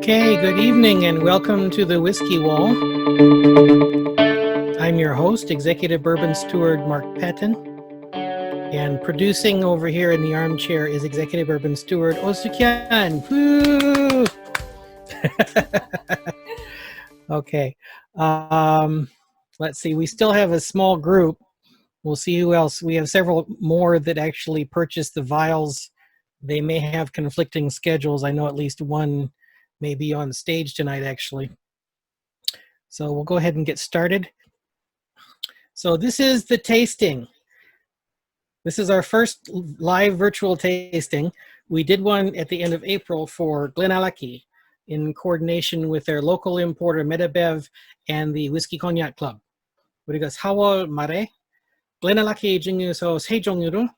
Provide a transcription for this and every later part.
Okay, good evening and welcome to the Whiskey Wall. I'm your host, Executive Bourbon Steward Mark Patton, and producing over here in the armchair is Executive Bourbon Steward Osukyan. Woo! Okay, let's see, we still have a small group. We'll see who else. We have several more that actually purchased the vials. They may have conflicting schedules. I know at least one may be on stage tonight, actually. So we'll go ahead and get started. So this is the tasting. This is our first live virtual tasting. We did one at the end of April for Glenallachie in coordination with their local importer Meetup and the Whiskey Cognac Club. 우리가 4월 말에 Glenallachie 중에서 세 종류를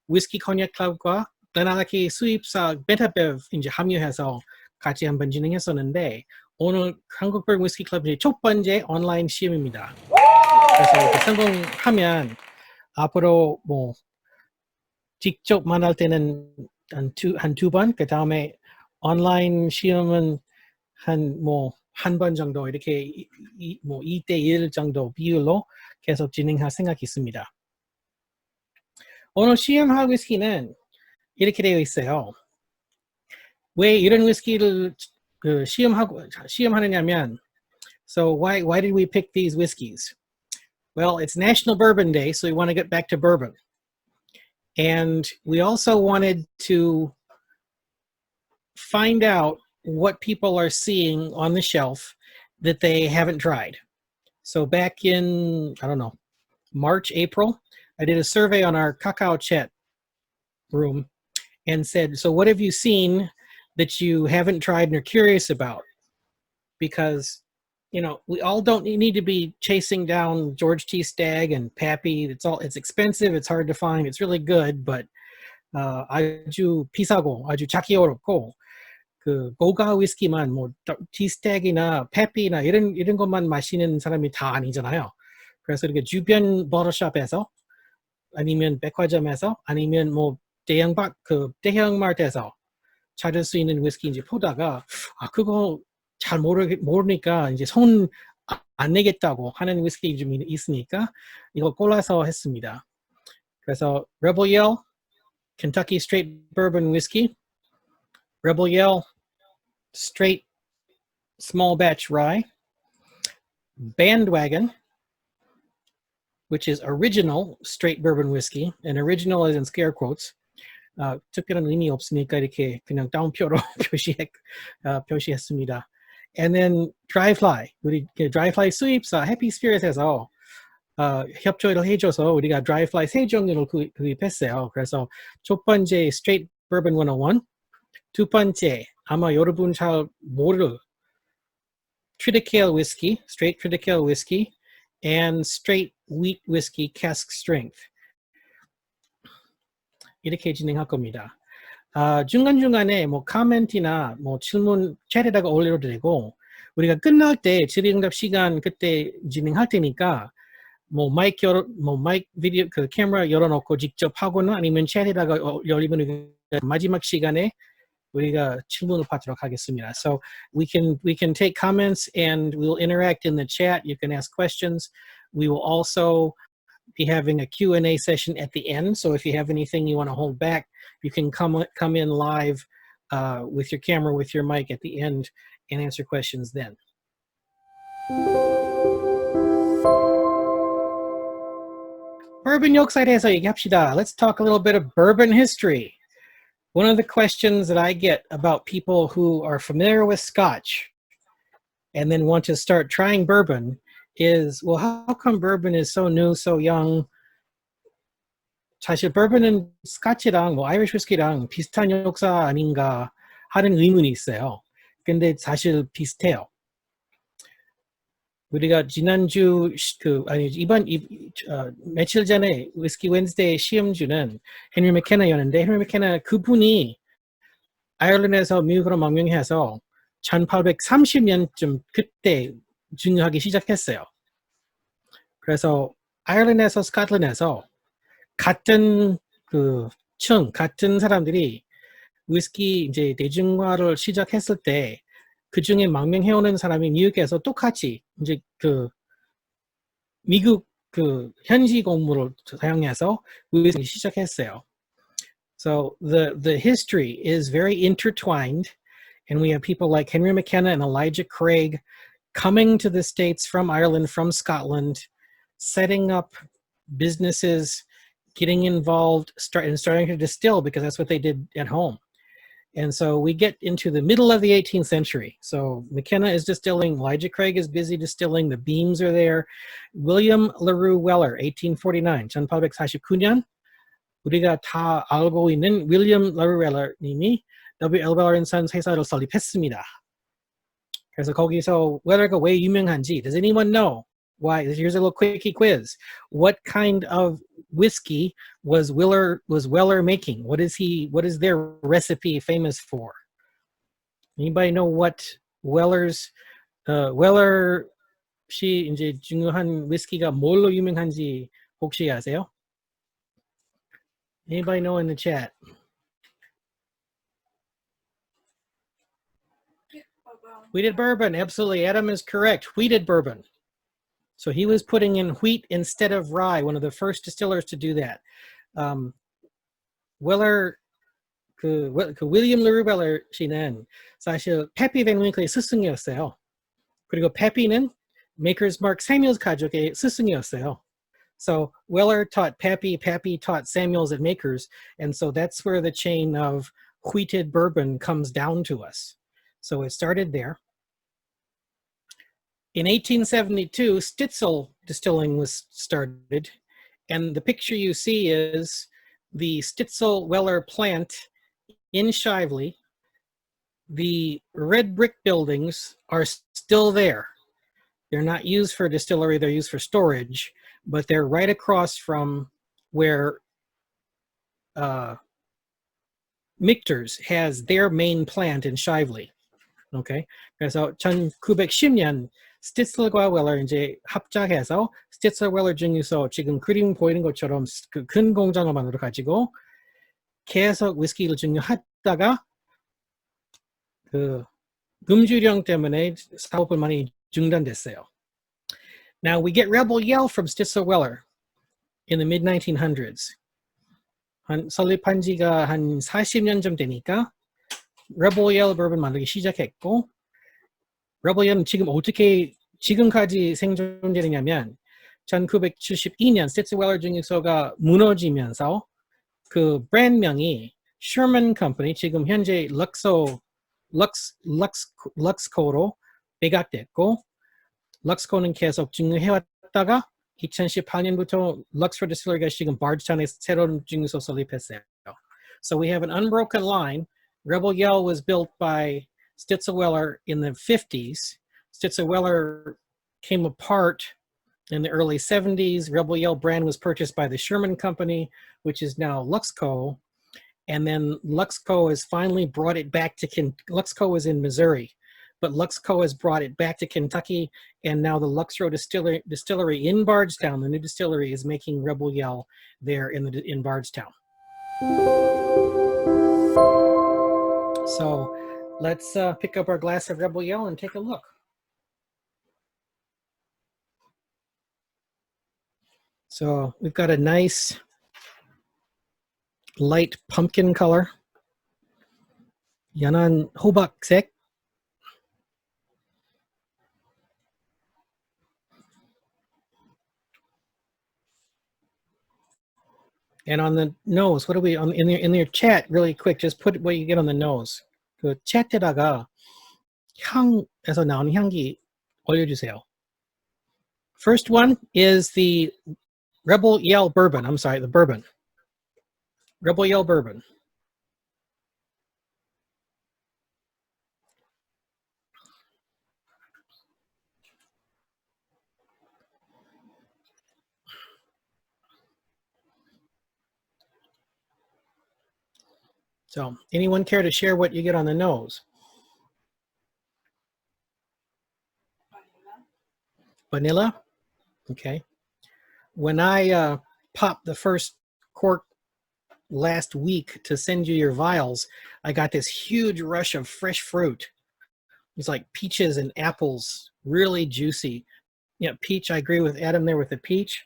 Whiskey Cognac Club과 Glenallachie 수입사 Meetup 이제 합류해서 같이 한번 진행했었는데 오늘 한국 Bourbon Whiskey Club의 첫 번째 온라인 시음입니다. 그래서 성공하면 앞으로 뭐 직접 만날 때는 한 두 번, 그 다음에 온라인 시음은 한 번 정도 이렇게 2대1 정도 비율로 계속 진행할 생각이 있습니다. 오늘 시음할 위스키는 이렇게 되어 있어요. 왜 이런 위스키를 시음하느냐면, so why did we pick these whiskeys? Well, it's National Bourbon Day, so we want to get back to bourbon. And we also wanted to find out what people are seeing on the shelf that they haven't tried. So back in, I don't know, March, April, I did a survey on our Cacao Chat room and said, so what have you seen that you haven't tried and are curious about? Because, you know, we all don't need to be chasing down George T. Stagg and Pappy. It's expensive, it's hard to find, it's really good, but 아주 비싸고 아주 찾기 어렵고 그 고가 위스키만 뭐 T. Stagg이나 Pappy나 이런 것만 마시는 사람이 다 아니잖아요. 그래서 이렇게 주변 버터숍에서 아니면 백화점에서 아니면 뭐 대형마트에서 찾을 수 있는 위스키인지 보다가 그거 잘 모르니까 이제 손 안 내겠다고 하는 위스키 좀 있으니까 이거 골라서 했습니다. 그래서 Rebel Yell, Kentucky Straight Bourbon Whiskey, Rebel Yell Straight Small Batch Rye, Bandwagon, which is original straight bourbon whiskey, and original is in scare quotes. 특별한 의미 없으니까 이렇게 그냥 다운표로 표시했습니다. And then Dry Fly, 우리 Dry Fly 수입사 Happy Spirit에서 협조를 해줘서 우리가 Dry Fly 세 종류를 구입했어요. 그래서 첫 번째 Straight Bourbon 101, 두 번째 아마 여러분 잘 모를 Triticale Whiskey, Straight Triticale Whiskey, and Straight Wheat Whiskey Cask Strength. 이렇게 진행할 겁니다. 중간중간에 뭐 코멘트나 뭐 질문 챗에다가 올려도 되고 우리가 끝날 때 질의응답 시간 그때 진행할 테니까 뭐 마이크 비디오 그 카메라 열어놓고 직접 하거나 아니면 챗에다가 열리면 마지막 시간에 우리가 질문을 받도록 하겠습니다. So we can take comments and we'll interact in the chat. You can ask questions. We will also be having a Q&A session at the end. So if you have anything you want to hold back, you can come in live with your camera, with your mic at the end and answer questions then. Bourbon 역사에서 얘기합시다. Let's talk a little bit of bourbon history. One of the questions that I get about people who are familiar with Scotch and then want to start trying bourbon is, well, how come bourbon is so new, so young? 사실 bourbon은 스카치랑 뭐 아이리쉬 위스키랑 비슷한 역사 아닌가 하는 의문이 있어요. 근데 사실 비슷해요. 우리가 지난주 며칠 전에 위스키 웬스데이 시음주는 헨리 맥케나였는데 헨리 맥케나 그분이 아일랜드에서 미국으로 망명해서 1830년쯤 그때 중요하기 시작했어요. 그래서 아일랜드에서 스코틀랜드에서 같은 같은 사람들이 위스키 이제 대중화를 시작했을 때 그 중에 망명해오는 사람이 미국에서 똑같이 이제 그 미국 그 현지 공무를 사용해서 위스키를 시작했어요. So the history is very intertwined, and we have people like Henry McKenna and Elijah Craig coming to the States from Ireland, from Scotland, setting up businesses, getting involved, starting to distill because that's what they did at home. And so we get into the middle of the 18th century. So McKenna is distilling, Elijah Craig is busy distilling, the beams are there. William LaRue Weller, 1849, 1849년, 우리가 다 알고 있는 윌리엄 러루 웰러님이 W.L. Weller & Sons 회사를 설립했습니다. 그래서 거기서 웰러가 왜 유명한지, does anyone know why? Here's a little quickie quiz. What kind of whiskey was Weller making? What is their recipe famous for? Anybody know what Weller 씨 이제 중요한 whiskey가 뭘로 유명한지 혹시 아세요? Anybody know in the chat? Wheated bourbon, absolutely. Adam is correct. Wheated bourbon. So he was putting in wheat instead of rye, one of the first distillers to do that. Weller, 그 윌리엄 러루 웰러 씨는 사실 페피 밴 윙클의 스승이었어요. 그리고 페피는 Maker's Mark Samuels 가족의 스승이었어요. So Weller taught Pappy, Pappy taught Samuels at Makers, and so that's where the chain of wheated bourbon comes down to us. So it started there. In 1872, Stitzel distilling was started, and the picture you see is the Stitzel Weller plant in Shively. The red brick buildings are still there. They're not used for distillery, they're used for storage, but they're right across from where Michter's has their main plant in Shively. Okay? 그래서 1910년 스티틀과 웰러 이제 합작해서 스티틀 웰러 중에서 지금 그림 보이는 것처럼 그 큰 공장을 만들어 가지고 계속 위스키를 증류하다가 그 금주령 때문에 사업을 많이 중단됐어요. Now we get Rebel Yell from Stitzel Weller in the mid-1900s. 설립한 지가 한 40년쯤 되니까 Rebel Yell bourbon 만들기 시작했고, Rebel Yell은 지금 어떻게 지금까지 생존되느냐면 1972년 Stitzel Weller 중에서가 무너지면서 그 브랜드명이 Sherman Company, 지금 현재 럭스코로 배각됐고, 럭스코는 계속 증류해왔다가 2018년부터 럭스코 디스틸러리가 지금 바르드타운에서 새로운 증류소 설립했어요. So we have an unbroken line. Rebel Yell was built by Stitzel Weller in the 50s. Stitzel Weller came apart in the early 70s. Rebel Yell brand was purchased by the Sherman Company, which is now Luxco. And then Luxco has finally brought it back to Luxco was in Missouri, but Luxco has brought it back to Kentucky, and now the Luxco distillery in Bardstown, the new distillery, is making Rebel Yell there in Bardstown. So let's pick up our glass of Rebel Yell and take a look. So we've got a nice light pumpkin color, 연한 호박색. And on the nose, what do we in your chat really quick? Just put what you get on the nose. 그 chat에다가 향에서 나오는 향기 올려주세요. First one is the Rebel Yell bourbon. I'm sorry, the bourbon. Rebel Yell bourbon. So, anyone care to share what you get on the nose? Vanilla? Okay. When I popped the first cork last week to send you your vials, I got this huge rush of fresh fruit. It's like peaches and apples, really juicy. Yeah, peach, I agree with Adam there with the peach.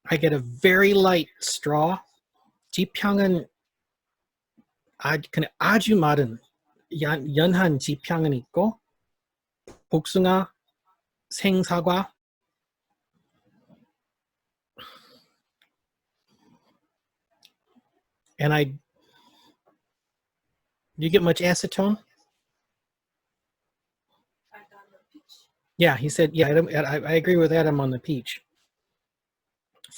I get a very light straw. 지평은 아주 마른 연한 지평은 있고 복숭아, 생사과, and you get much acetone? Yeah, he said, yeah, I agree with Adam on the peach.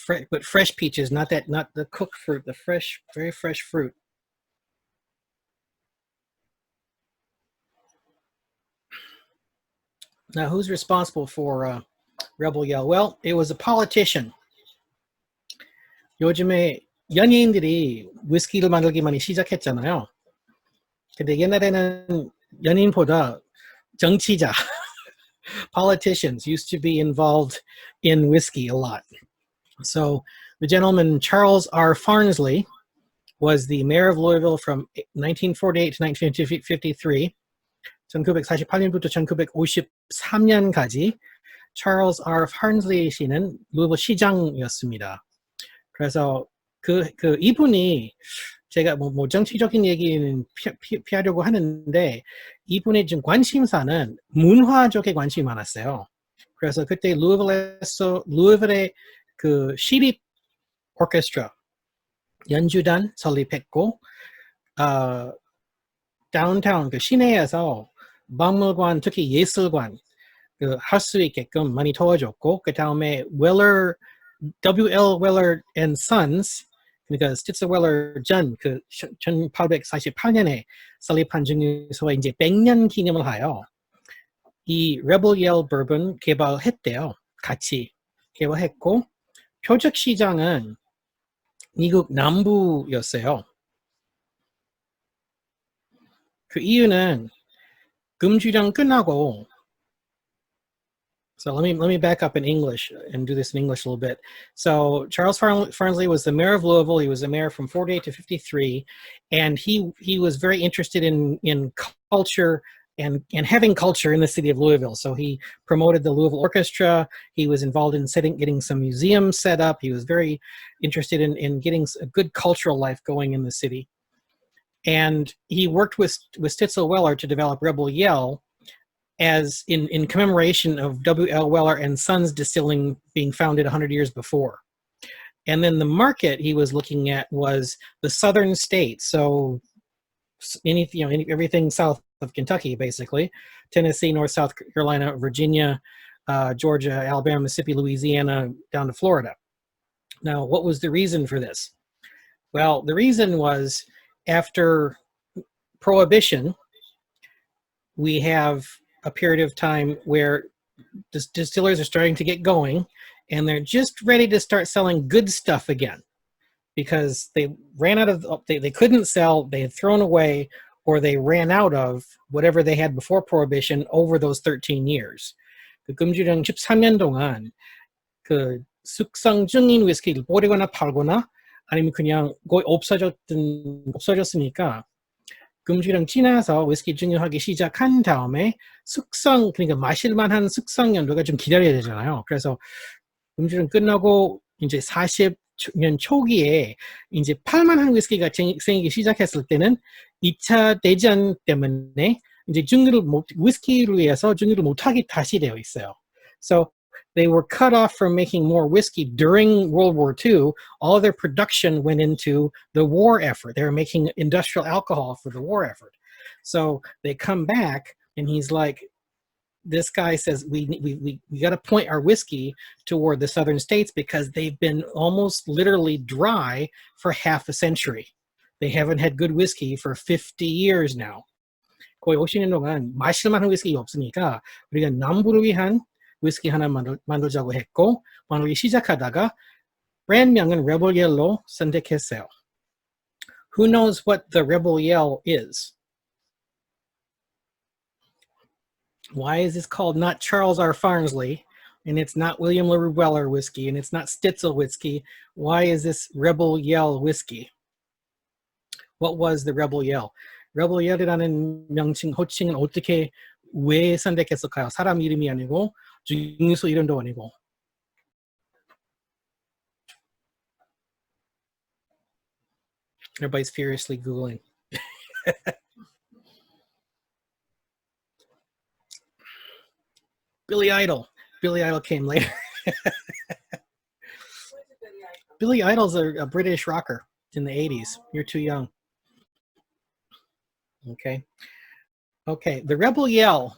But fresh peaches, not the cooked fruit, the fresh, very fresh fruit. Now, who's responsible for Rebel Yell? Well, it was a politician. 요즘에 연예인들이 위스키를 만들기 많이 시작했잖아요. 근데 옛날에는 연예인보다 정치자, politicians used to be involved in whiskey a lot. So the gentleman Charles R. Farnsley was the mayor of Louisville from 1948 to 1953. 1948년부터 1953년까지 Charles R. Farnsley 씨는 루이빌 시장이었습니다. 그래서 이분이 제가 뭐 정치적인 얘기는 피하려고 하는데 이분의 좀 관심사는 문화 쪽에 관심이 많았어요. 그래서 그때 루이빌의 그 시립 오케스트라 연주단 설립했고 다운타운 그 시내에서 박물관 특히 예술관 할 수 있게끔 많이 도와줬고 그 다음에 웰러 W.L. Weller and Sons 그러니까 스티츠 웰러 전 그 1848년에 설립한 중에서 이제 100년 기념을 하여 이 Rebel Yell Bourbon 개발했대요. 같이 개발했고 표적 시장은 미국 남부였어요. 그 이유는 금주령 끝나고 So let me back up in English and do this in English a little bit. So Charles Farnsley was the mayor of Louisville. He was the mayor from 48 to 53, and he was very interested in culture and having culture in the city of Louisville. So he promoted the Louisville Orchestra. He was involved in getting some museums set up. He was very interested in getting a good cultural life going in the city. And he worked with Stitzel Weller to develop Rebel Yell as in commemoration of W.L. Weller and Sons Distilling being founded 100 years before. And then the market he was looking at was the southern states. So everything south of Kentucky, basically, Tennessee, North, South Carolina, Virginia, Georgia, Alabama, Mississippi, Louisiana, down to Florida. Now, what was the reason for this? Well, the reason was after Prohibition, we have a period of time where distillers are starting to get going and they're just ready to start selling good stuff again because they ran out of, they couldn't sell, they had thrown away, or they ran out of whatever they had before Prohibition over those 13 years. 그 금주령 13년 동안 그 숙성 중인 위스키를 뿌리거나 팔거나 아니면 그냥 거의 없어졌으니까 금주령 지나서 위스키 증류하기 시작한 다음에 숙성, 그러니까 마실만한 숙성 연도가 좀 기다려야 되잖아요. 그래서 금주령 끝나고 이제 40년 초기에 이제 팔만한 위스키가 생기기 시작했을 때는 2차 대전 때문에 이제 위스키를 위해서 증류를 못하게 다시 되어 있어요. So they were cut off from making more whiskey during World War II. All of their production went into the war effort. They were making industrial alcohol for the war effort. So they come back, and he's like, this guy says, we got to point our whiskey toward the southern states because they've been almost literally dry for half a century. They haven't had good whiskey for 50 years now. 거의 50년 동안 마실만한 whiskey 없으니까 우리가 남부를 위한 위스키 하나 만들자고 했고 만들기 시작하다가 브랜드명은 Rebel Yell로 선택했어요. Who knows what the Rebel Yell is? Why is this called not Charles R. Farnsley, and it's not William LaRue Weller whiskey, and it's not Stitzel whiskey? Why is this Rebel Yell whiskey? What was the Rebel Yell? Rebel Yell이라는 호칭은 어떻게 왜 선택했을까요? 사람 이름이 아니고 증류소 이름도 아니고. Everybody's furiously Googling. Billy Idol. Billy Idol came later. Billy Idol's a British rocker in the 80s. You're too young. Okay. Okay. The Rebel Yell.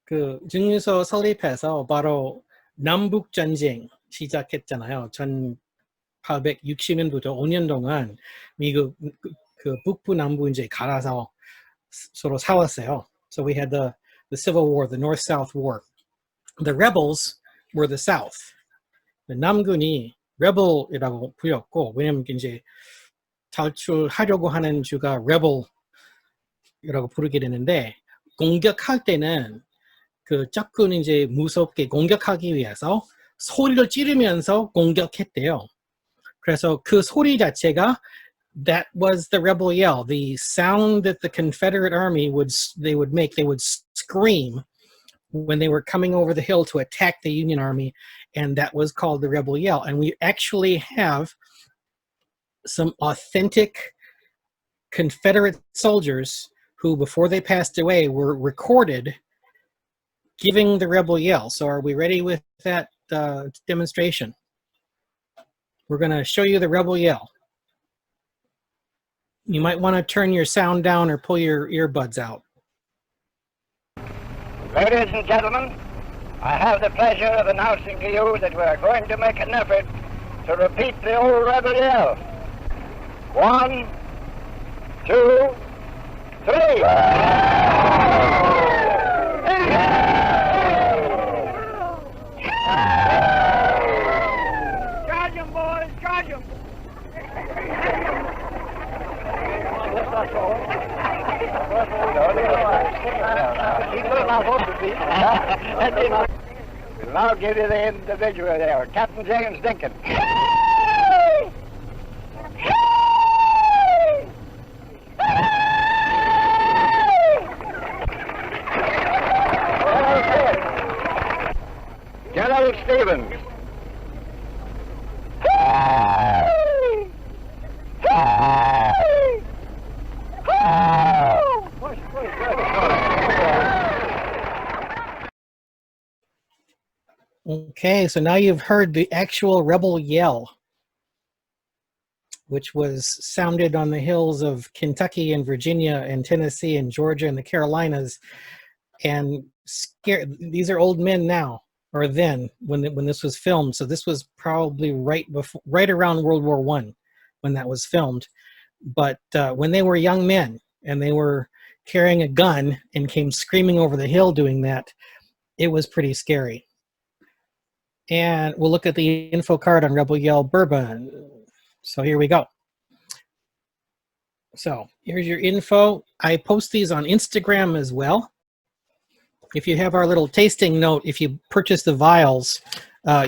그 증류소 설립해서 바로 남북 전쟁 시작했잖아요. 1860년부터 5년 동안 미국 그 북부 남부 이제 갈아서 서로 싸웠어요. So we had the Civil War, the North-South War. The rebels were the South. 남군이 rebel이라고 불렸고, 왜냐면 이제 탈출하려고 하는 주가 rebel이라고 부르게 되는데, 공격할 때는 그 적군 이제 무섭게 공격하기 위해서 소리를 지르면서 공격했대요. 그래서 그 소리 자체가 that was the rebel yell. The sound that the Confederate Army would scream when they were coming over the hill to attack the Union Army, and that was called the rebel yell. And we actually have some authentic Confederate soldiers who, before they passed away, were recorded giving the rebel yell. So are we ready with that demonstration? We're going to show you the rebel yell. You might want to turn your sound down or pull your earbuds out. Ladies and gentlemen, I have the pleasure of announcing to you that we are going to make an effort to repeat the old rebel yell. 1, 2, 3. Charge 'em, boys, charge 'em. We'll now give you the individual there, Captain James Dinkin. General Stevens. Okay, so now you've heard the actual rebel yell, which was sounded on the hills of Kentucky and Virginia and Tennessee and Georgia and the Carolinas, and these are old men now, or then when this was filmed. So this was probably right around World War I when that was filmed. But when they were young men and they were carrying a gun and came screaming over the hill doing that, it was pretty scary. And we'll look at the info card on Rebel Yell Bourbon. So here we go. So here's your info. I post these on Instagram as well. If you have our little tasting note, if you purchase the vials,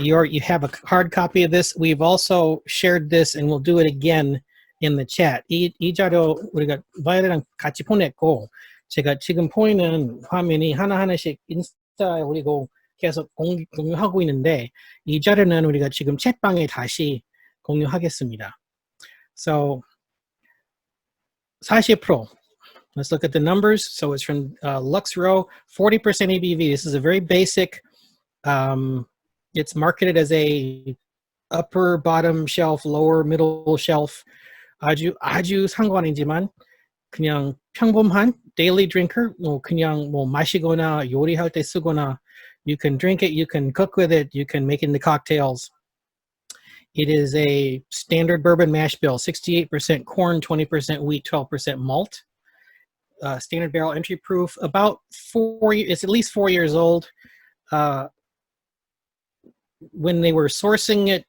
you have a hard copy of this. We've also shared this, and we'll do it again in the chat. 이 자료 우리가 바이올이랑 같이 보냈고, 제가 지금 보이는 화면이 하나하나씩 인스타에 올리고 계속 공유하고 있는데, 이 자료는 우리가 지금 챗방에 다시 공유하겠습니다. So 40%. Let's look at the numbers. So it's from Lux Row, 40% ABV. This is a very basic. It's marketed as a upper bottom shelf, lower middle shelf. 아주 상관이지만 그냥 평범한 daily drinker, 뭐 그냥 뭐 마시거나 요리할 때 쓰거나. You can drink it, you can cook with it, you can make it into cocktails. It is a standard bourbon mash bill, 68% corn, 20% wheat, 12% malt. Standard barrel entry proof, about 4 years, it's at least 4 years old. When they were sourcing it,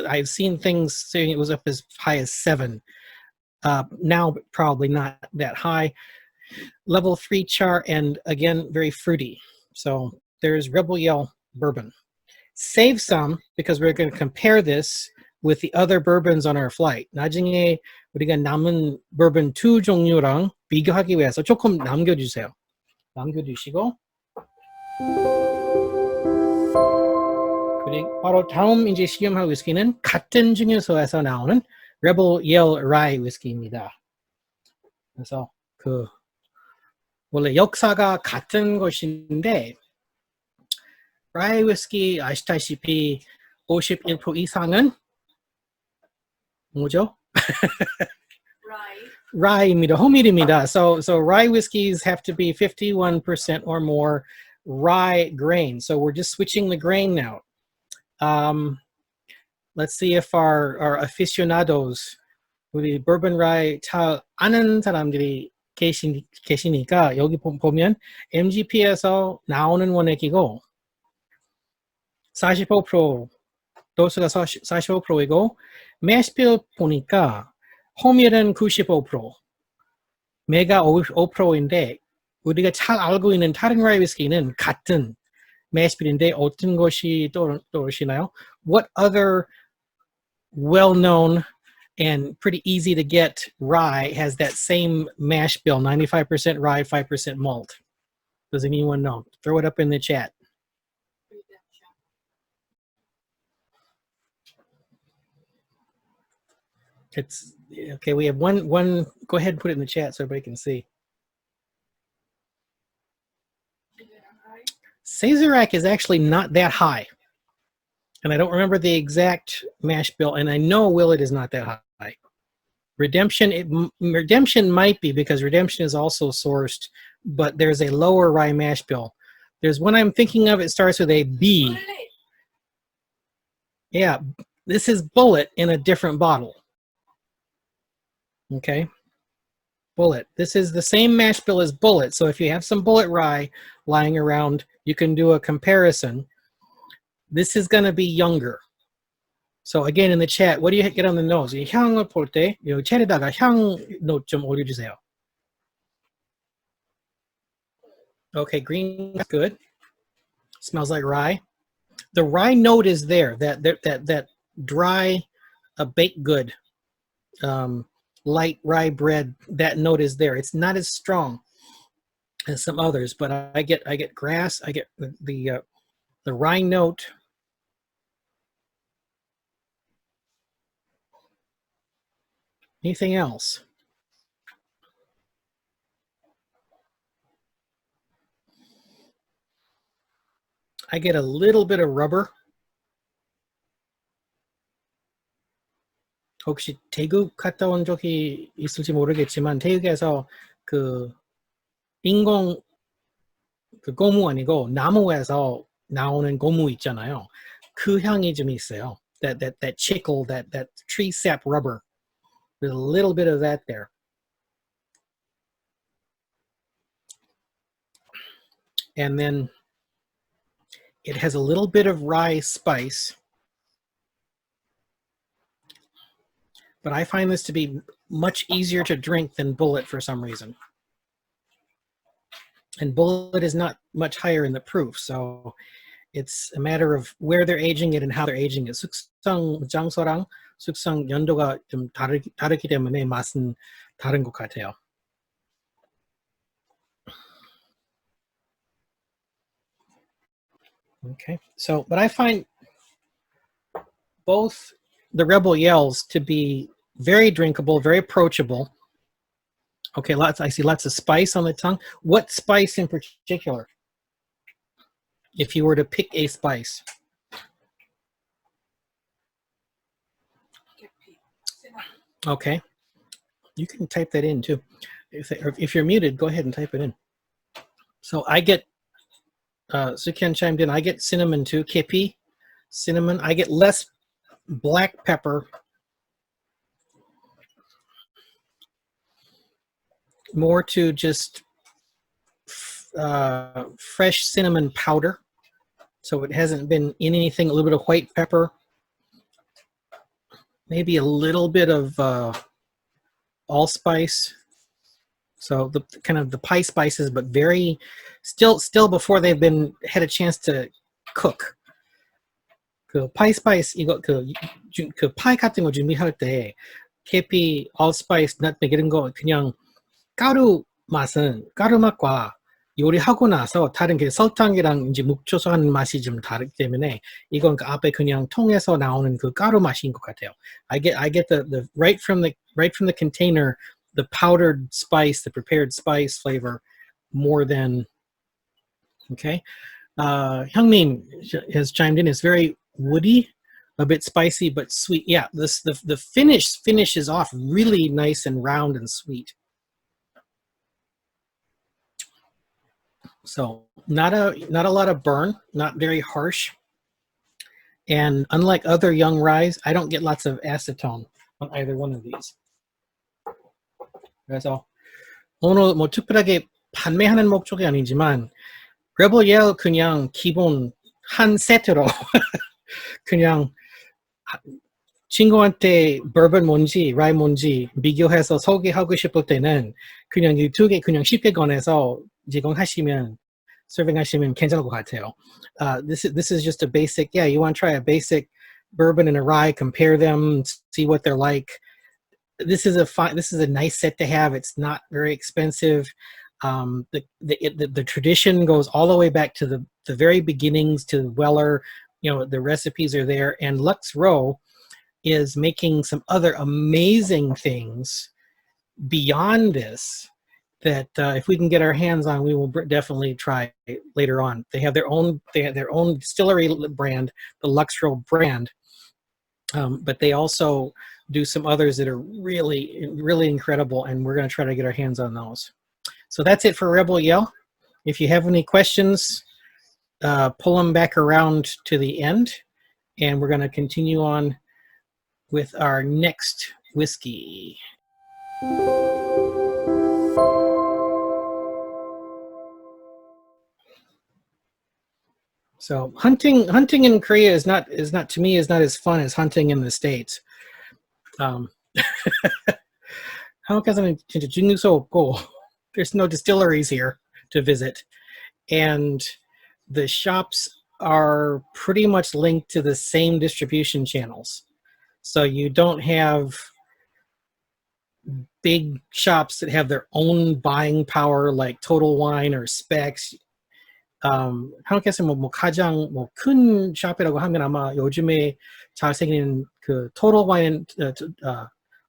I've seen things saying it was up as high as 7. Now, probably not that high. Level 3 char, and again, very fruity. So there's Rebel Yell Bourbon. Save some, because we're going to compare this with the other bourbons on our flight. 나중에 우리가 남은 bourbon 2 종류랑 비교하기 위해서 조금 남겨주세요. 남겨주시고 그리고 바로 다음 이제 시음할 위스키는 같은 증류소에서 나오는 Rebel Yell Rye Whiskey입니다. 그래서 그 원래 역사가 같은 것인데 Rye Whiskey 아시다시피 51% 이상은 뭐죠? Rye입니다. 호밀입니다. So rye whiskeys have to be 51% or more rye grain. So we're just switching the grain now. Let's see if our aficionados, 우리 bourbon rye 잘 아는 사람들이 계시니까 여기 보면 MGP에서 나오는 원액이고 45% 도수가 45%이고 매시빌 보니까 호밀은 95%, 메가 5%인데 우리가 잘 알고 있는 다른 라이 위스키는 같은 매시빌인데 어떤 것이 떠오르시나요? What other well-known and pretty easy to get rye has that same mash bill, 95% rye, 5% malt? Does anyone know? Throw it up in the chat. It's okay. We have one. Go ahead and put it in the chat so everybody can see. Sazerac is actually not that high, and I don't remember the exact mash bill. And I know Willet is not that high. Redemption might be because Redemption is also sourced, but there's a lower rye mash bill. There's one I'm thinking of. It starts with a B. Yeah, this is Bullet in a different bottle. Okay, Bullet. This is the same mash bill as Bullet. So if you have some Bullet rye lying around, you can do a comparison. This is going to be younger. So again, in the chat, what do you get on the nose? 이 향을 볼 때, 이 챗에다가 향 노트 좀 올려주세요. Okay, green is good. Smells like rye. The rye note is there. That dry, baked good. Light rye bread, that note is there. It's not as strong as some others, but I get grass, I get the rye note. Anything else? I get a little bit of rubber. 혹시 태국 갔다 온 적이 있을지 모르겠지만 태국에서 그 인공 그 고무 아니고 나무에서 나오는 고무 있잖아요. 그 향이 좀 있어요. That chicle, that tree sap rubber. There's a little bit of that there. And then it has a little bit of rye spice. But I find this to be much easier to drink than Bullet for some reason. And Bullet is not much higher in the proof, so it's a matter of where they're aging it and how they're aging it. 숙성 장소랑 숙성 연도가 좀 다르기 때문에 맛은 다른 것 같아요. Okay, so but I find both the Rebel Yells to be very drinkable, very approachable. Okay, I see lots of spice on the tongue. What spice in particular? If you were to pick a spice. Okay, you can type that in too. If you're muted, go ahead and type it in. So I get, Sukyan chimed in, I get cinnamon too, kepi, cinnamon. I get less black pepper, more to just fresh cinnamon powder. So it hasn't been in anything, a little bit of white pepper, maybe a little bit of allspice. So the kind of the pie spices, but very still before they've had a chance to cook. 그 pie spice 이거 그 pie 같은 거 준비할 때 계피, allspice, nutmeg 이런 거 그냥 가루 맛과 요리하고 나서 다른 게 설탕이랑 이제 묵초소한 맛이 좀 다르기 때문에 이건 그 앞에 그냥 통에서 나오는 그 가루 맛인 것 같아요. I get the right from the container, the powdered spice, the prepared spice flavor more than okay. Hyungmin has chimed in. It's very woody, a bit spicy but sweet. Yeah, the finish is off really nice and round and sweet. So not a lot of burn, not very harsh. And unlike other young ryes, I don't get lots of acetone on either one of these. 그래서 오늘 뭐 특별하게 판매하는 목적이 아니지만 Rebel Yell 그냥 기본 한 세트로 그냥 친구한테 bourbon 뭔지, rye 뭔지 비교해서 소개하고 싶을 때는 그냥 이 두 개 그냥 쉽게 꺼내서 제공하시면 서빙하시면 괜찮을 것 같아요. This is just a basic. Yeah, you want to try a basic bourbon and a rye, compare them, see what they're like. This is a nice set to have. It's not very expensive. The tradition goes all the way back to the very beginnings to Weller. You know, the recipes are there, and Lux Row is making some other amazing things beyond this that if we can get our hands on, we will definitely try later on. They have their own distillery brand, the Lux Row brand, but they also do some others that are really, really incredible, and we're going to try to get our hands on those. So that's it for Rebel Yell. If you have any questions, pull them back around to the end, and we're going to continue on with our next whiskey. So hunting in Korea is not to me is not as fun as hunting in the States. 한국에서는 진짜 증류소 없고 there's no distilleries here to visit, and the shops are pretty much linked to the same distribution channels. So you don't have big shops that have their own buying power like Total Wine or Specs. 한국에서 뭐 가장 뭐 큰 샵이라고 하면 아마 요즘에 잘 생긴 그 Total Wine,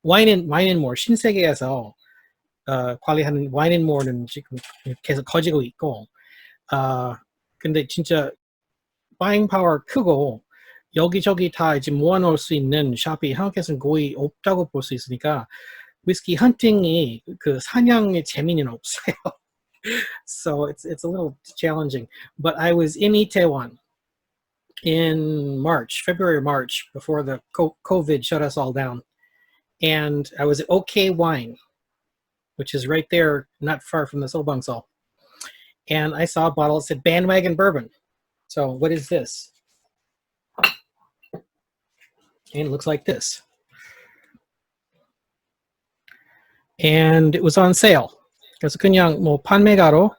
Wine and More 신세계에서 관리하는 Wine and More는 지금 계속 커지고 있고, 근데 진짜 buying power 크고 여기저기 다 이제 모아놓을 수 있는 샵이 한국에서는 거의 없다고 볼 수 있으니까 위스키 헌팅이 그 사냥의 재미는 없어요. So it's a little challenging. But I was in Itaewon in February or March, before the COVID shut us all down. And I was at OK Wine, which is right there, not far from the Sobangsal. And I saw a bottle that said Bandwagon Bourbon. So what is this? And it looks like this. And it was on sale. 그래서 그냥 뭐 판매가로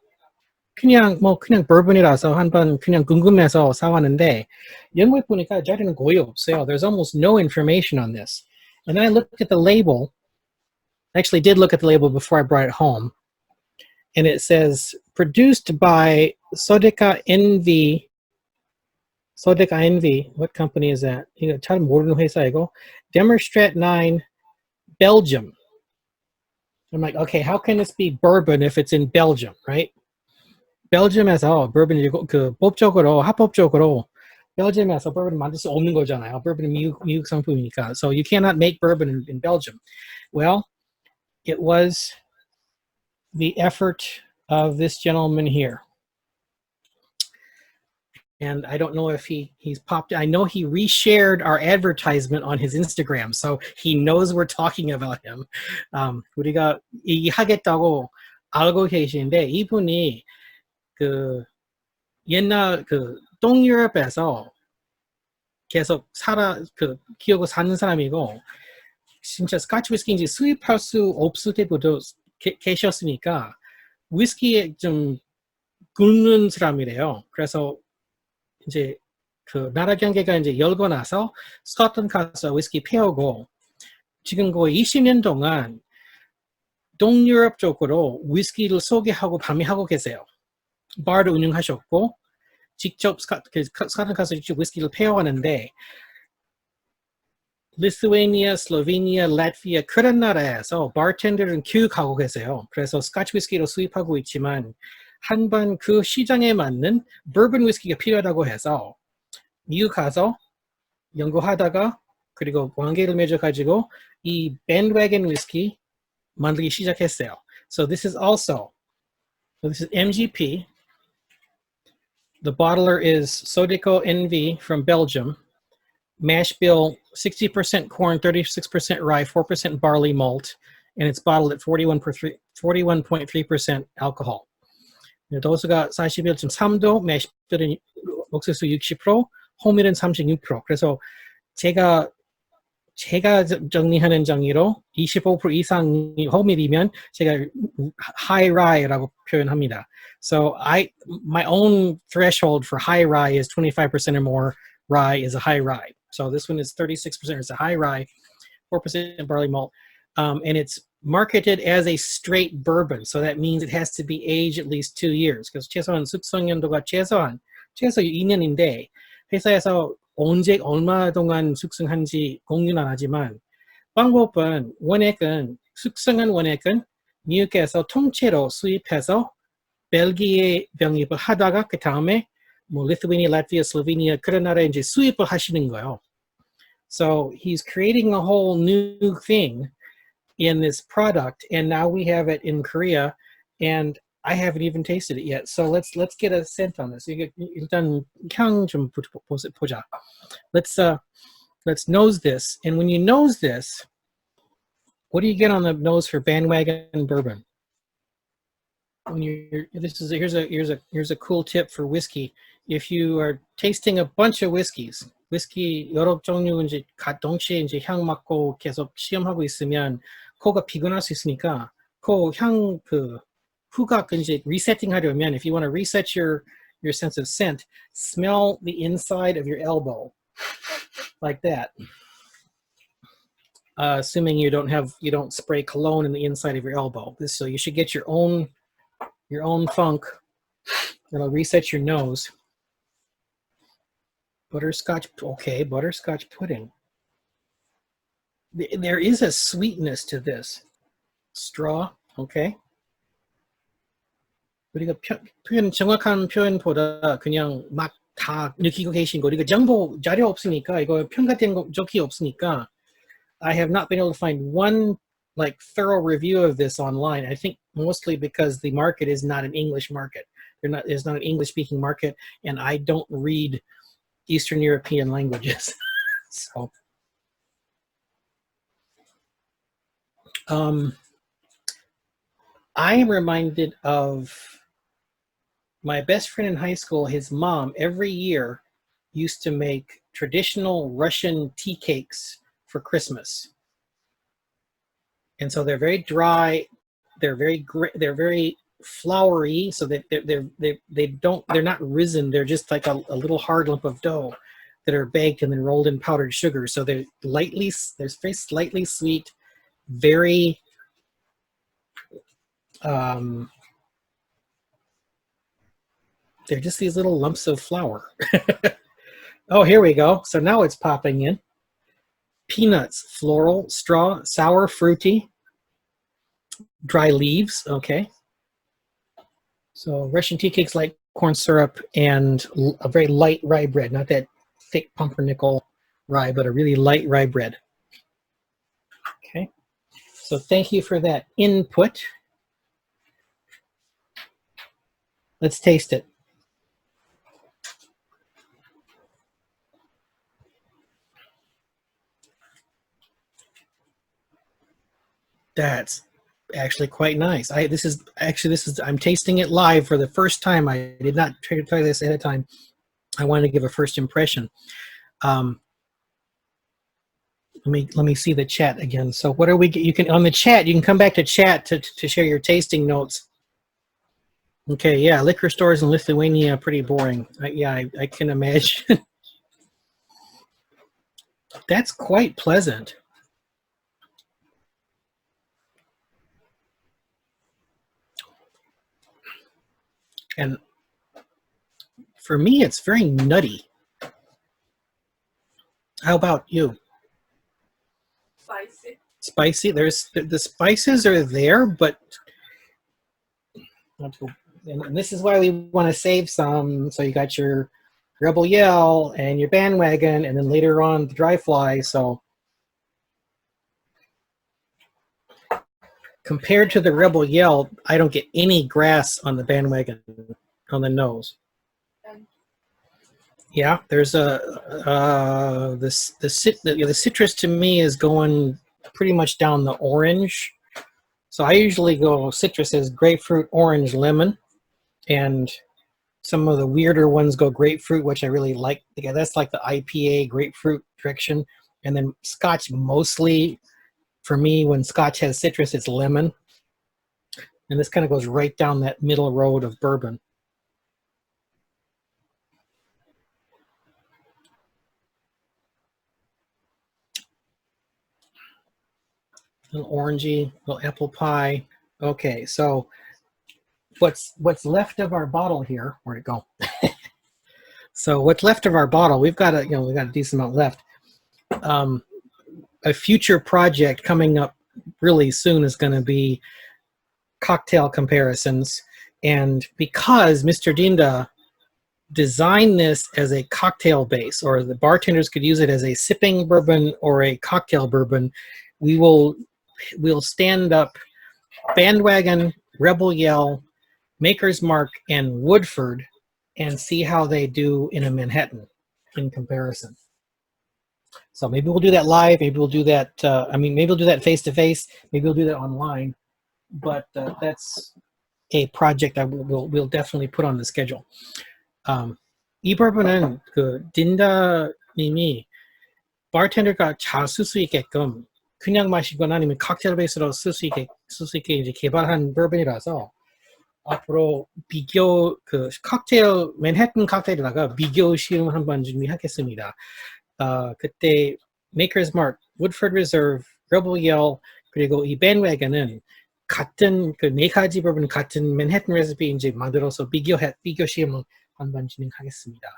그냥 bourbon이라서 한번 그냥 궁금해서 사왔는데 영국에 보니까 자리는 거의 없어요. There's almost no information on this. And then I looked at the label. I actually did look at the label before I brought it home. And it says, produced by Sodeka NV. Sodeka NV. What company is that? 이거 잘 모르는 회사 이거. Demerstrat 9, Belgium. I'm like, okay, how can this be bourbon if it's in Belgium, right? 벨지움에서 bourbon 그 합법적으로 벨지움에서 bourbon 만들 수 없는 거잖아요. bourbon 미국 상품이니까. So you cannot make bourbon in Belgium. Well, it was the effort of this gentleman here. And I don't know if he's popped. I know he reshared our advertisement on his Instagram, so he knows we're talking about him. 우리가 얘기하겠다고 알고 계시는데 이분이 그 옛날 그 동유럽에서 계속 키우고 사는 사람이고 진짜 스카치 위스키인지 수입할 수 없을 때부터 계셨으니까 위스키에 좀 굶는 사람이래요. 그래서 이제 그 나라 경계가 이제 열고 나서 스코틀랜드 가서 위스키 배우고 지금 거의 20년 동안 동유럽 쪽으로 위스키를 소개하고 판매하고 계세요. 바를 운영하셨고 직접 스카틀 가서 직접 위스키를 폐허하는데 리투아니아, 슬로베니아, 라트비아 그런 나라에서 바텐더들은 교육하고 계세요. 그래서 스카치 위스키를 수입하고 있지만 한번 그 시장에 맞는 버번 위스키가 필요하다고 해서 미국 가서 연구하다가 그리고 관계를 맺어가지고 이 Bandwagon 위스키 만들기 시작했어요. So this is MGP. The bottler is Sodeco NV from Belgium. Mash bill 60% corn, 36% rye, 4% barley malt, and it's bottled at 41.3% alcohol. 도수가 41.3도, mash bill은 옥수수 60%, 호밀은 36%. 그래서 제가 정리하는 정의로 25% 이상이 호밀이면 제가 high rye라고 표현합니다. So my own threshold for high rye is 25% or more. Rye is a high rye. So this one is 36%. It's a high rye, 4% barley malt, and it's marketed as a straight bourbon. So that means it has to be aged at least 2 years. because 최소한 숙성 연도가 최소 2년인데 회사에서 언제 얼마 동안 숙성한지 공유는 안 하지만 방법은 숙성한 원액은 미국에서 통째로 수입해서 벨기에 병입을 하다가 그 다음에 뭐 리투아니아, 라트비아, 슬로베니아 그런 나라에 이제 수입을 하시는 거예요. So he's creating a whole new thing in this product, and now we have it in Korea, and I haven't even tasted it yet. So let's get a scent on this. 일단 향 좀 보자. Let's nose this, and when you nose this, what do you get on the nose for Bandwagon bourbon? Here's a cool tip for whiskey. If you are tasting a bunch of whiskeys, whiskey 여러 종류 이제 동시에 이제 향 맡고 계속 시음하고 있으면 코가 피곤할 수 있으니까 코향 후각 이제 resetting하려면, if you want to reset your sense of scent, smell the inside of your elbow like that. Assuming you don't spray cologne in the inside of your elbow. So you should get your own funk. That'll reset your nose. Butterscotch pudding. There is a sweetness to this. Straw, okay. 우리가 정확한 표현보다 그냥 막 다 느끼고 계신 거. 우리가 정보 자료 없으니까 이거 평가된 적이 없으니까 I have not been able to find one thorough review of this online. I think mostly because the market is not an English market. It's not an English-speaking market, and I don't read Eastern European languages. So, I am reminded of my best friend in high school. His mom every year used to make traditional Russian tea cakes for Christmas. And so they're very dry, they're very floury, so that they're not risen, they're just like a little hard lump of dough that are baked and then rolled in powdered sugar. So they're very slightly sweet, very they're just these little lumps of flour. Oh, here we go. So now it's popping in. Peanuts, floral, straw, sour, fruity, dry leaves, okay. So Russian tea cakes like corn syrup and a very light rye bread, not that thick pumpernickel rye, but a really light rye bread. Okay, so thank you for that input. Let's taste it. That's actually quite nice. I'm tasting it live for the first time. I did not try this ahead of time. I wanted to give a first impression. Let me see the chat again. So what are we? You can on the chat. You can come back to chat to share your tasting notes. Okay, yeah, liquor stores in Lithuania are pretty boring. I can imagine. That's quite pleasant. And for me, it's very nutty. How about you? Spicy. Spicy. There's the spices are there, but and this is why we want to save some. So you got your Rebel Yell and your Bandwagon, and then later on the Dry Fly. So compared to the Rebel Yell, I don't get any grass on the Bandwagon on the nose. Yeah, there's a the citrus to me is going pretty much down the orange. So I usually go citrus as grapefruit, orange, lemon, and some of the weirder ones go grapefruit, which I really like. Yeah, that's like the IPA grapefruit direction. And then Scotch mostly, for me, when Scotch has citrus, it's lemon. And this kind of goes right down that middle road of bourbon. A little orangey, a little apple pie. Okay, so what's left of our bottle here? Where'd it go? So what's left of our bottle? We've got a decent amount left. A future project coming up really soon is going to be cocktail comparisons, and because Mr. Dinda designed this as a cocktail base, or the bartenders could use it as a sipping bourbon or a cocktail bourbon, we'll stand up Bandwagon, Rebel Yell, Maker's Mark, and Woodford and see how they do in a Manhattan in comparison. So maybe we'll do that live. Maybe we'll do that. Maybe we'll do that face to face. Maybe we'll do that online. But that's a project we'll definitely put on the schedule. 이 버번은 그 딘다님이 바텐더가 잘 쓸 수 있게끔 그냥 마시거나 아니면 칵테일 베이스로 쓸 수 있게 이제 개발한 버번이라서 앞으로 비교 그 칵테일 맨해튼 칵테일에다가 비교 시음 한번 준비하겠습니다. 그때 Maker's Mark, Woodford Reserve, Rebel Yell 그리고 이 Bandwagon은 같은 그 네 가지 버번 같은 맨해튼 레시피 이제 만들어서 비교 시음을 한번 진행하겠습니다.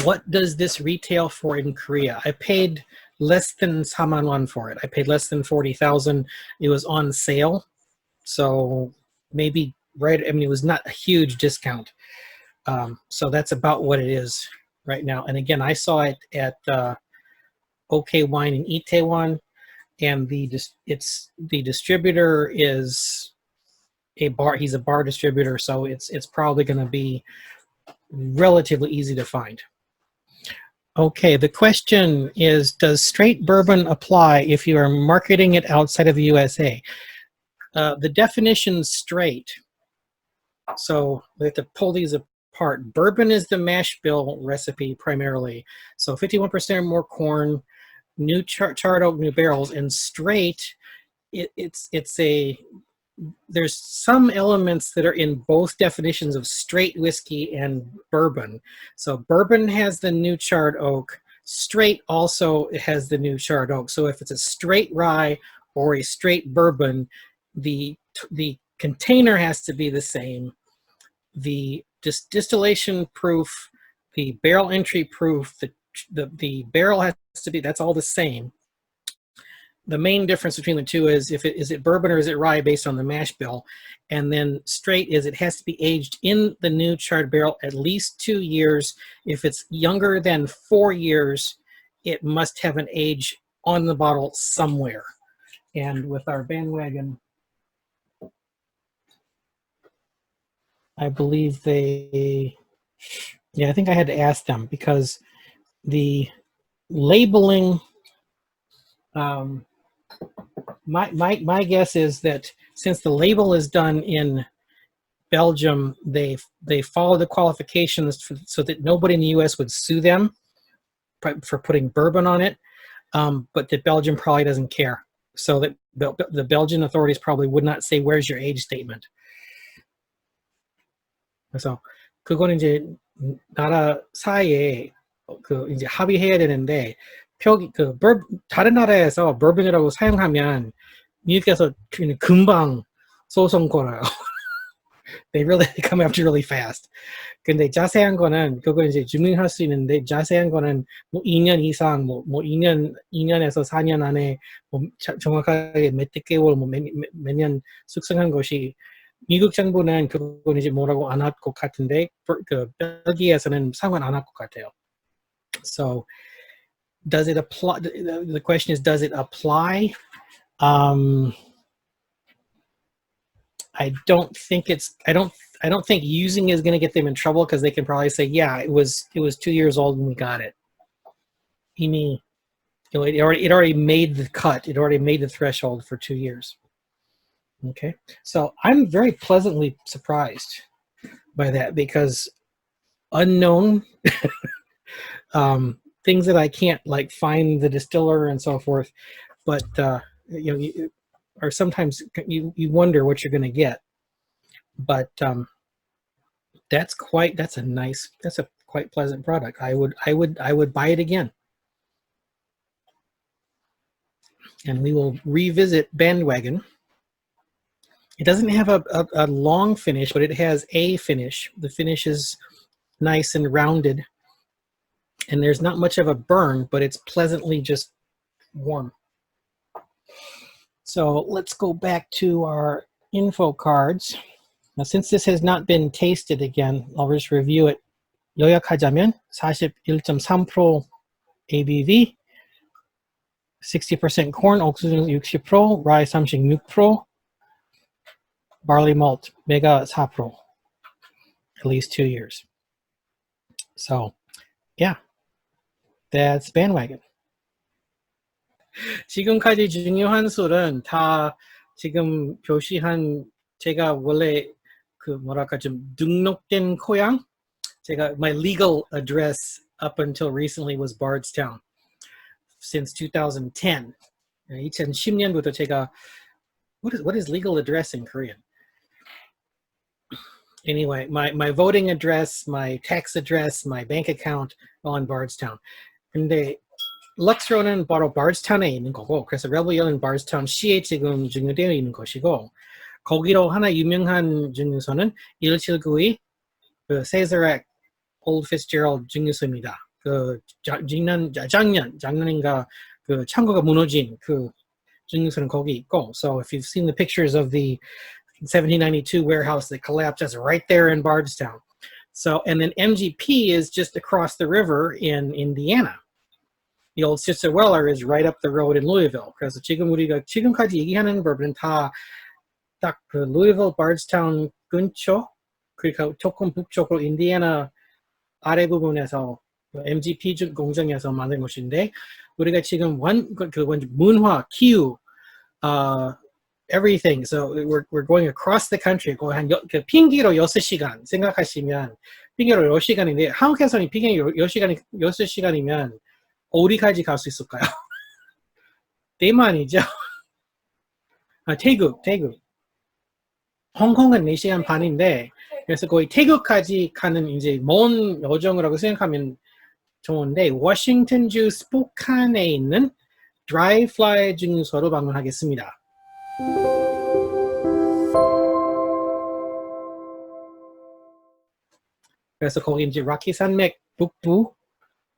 What does this retail for in Korea? I paid less than 4만 won for it. I paid less than 40,000. It was on sale. So maybe it was not a huge discount. So that's about what it is right now. And again, I saw it at OK Wine in Itaewon, and the distributor is a bar. He's a bar distributor, so it's probably going to be relatively easy to find. Okay, the question is, does straight bourbon apply if you are marketing it outside of the USA? The definition straight, so we have to pull these apart. Bourbon is the mash bill recipe primarily. So 51% or more corn, new charred oak, new barrels, and straight, there's some elements that are in both definitions of straight whiskey and bourbon. So bourbon has the new charred oak. Straight also has the new charred oak. So if it's a straight rye or a straight bourbon, the container has to be the same. The distillation proof, the barrel entry proof, the barrel has to be, that's all the same. The main difference between the two is is it bourbon or is it rye based on the mash bill. And then straight is it has to be aged in the new charred barrel at least 2 years. If it's younger than 4 years, it must have an age on the bottle somewhere. And with our Bandwagon, I believe I think I had to ask them because the labeling, my guess is that since the label is done in Belgium, they follow the qualifications so that nobody in the U.S. would sue them for putting bourbon on it, but that Belgium probably doesn't care. So that the Belgian authorities probably would not say, "Where's your age statement?" 그래서 그거는 이제 나라 사이에 그 이제 합의해야 되는데 다른 나라에서 버번이라고 사용하면 미국에서 금방 소송 걸어요. They really come after really fast. 근데 자세한 거는 그걸 이제 증명할 수 있는데 자세한 거는 뭐 2년 이상 뭐 2년에서 4년 안에 뭐 정확하게 몇 개월 뭐 몇 년 숙성한 것이 미국 정부는 그건 이제 뭐라고 안 할 것 같은데 그 벨기에에서는 상관 안 할 것 같아요. So does it apply? The question is, does it apply? I don't think using is going to get them in trouble because they can probably say, yeah, it was 2 years old when we got it. 이미, it already made the cut. It already made the threshold for 2 years. Okay, so I'm very pleasantly surprised by that because unknown things that I can't like find the distiller and so forth, but or sometimes you wonder what you're going to get, but that's a quite pleasant product. I would buy it again, and we will revisit Bandwagon. It doesn't have a long finish, but it has a finish. The finish is nice and rounded, and there's not much of a burn, but it's pleasantly just warm. So let's go back to our info cards. Now, since this has not been tasted again, I'll just review it. 요약하자면 41.3% ABV, 60% corn, 옥수수 60%, rye 36%, barley malt 메가 4%, at least 2 years. So, yeah, that's Bandwagon. 지금까지 중요한 술은 다 지금 표시한 제가 원래 그 뭐랄까 좀 등록된 고향 제가 my legal address up until recently was Bardstown since 2010. 2010년부터 제가 what is legal address in Korean? Anyway, my voting address, my tax address, my bank account all in Bardstown. 근데 럭스로는 바로 Bardstown에 있는 거고, 그래서 레벨은 Bardstown 시에 지금 증여되어 있는 것이고, 거기로 하나 유명한 증여소는 1792 그 세자렉 올드 피츠제럴드 증여소입니다. 그 작년인가 그 창고가 무너진 그 증여소는 거기 있고, so if you've seen the pictures of the 1792 warehouse that collapsed, that's right there in Bardstown. So, and then MGP is just across the river in Indiana. The old Sister Weller is right up the road in Louisville. 그래서 지금 우리가 지금까지 얘기하는 버블은 다 딱 그 Louisville, Bardstown 근처, 그러니까 조금 북쪽으로 인디애나 아래 부분에서 MGP 공장에서 만든 것인데 우리가 지금 문화, 기후, everything. So we're going across the country. 한 핑계로 6시간 생각하시면 핑계로 6시간인데 한국에서는 핑계로 6시간이면 어디까지 갈 수 있을까요? 대만이죠. 태국. 홍콩은 4시간 반인데 그래서 거의 태국까지 가는 이제 먼 여정이라고 생각하면 좋은데 워싱턴주 스포칸에 있는 드라이 플라이 증류소로 방문하겠습니다. 그래서 거기 이제 락키 산맥 북부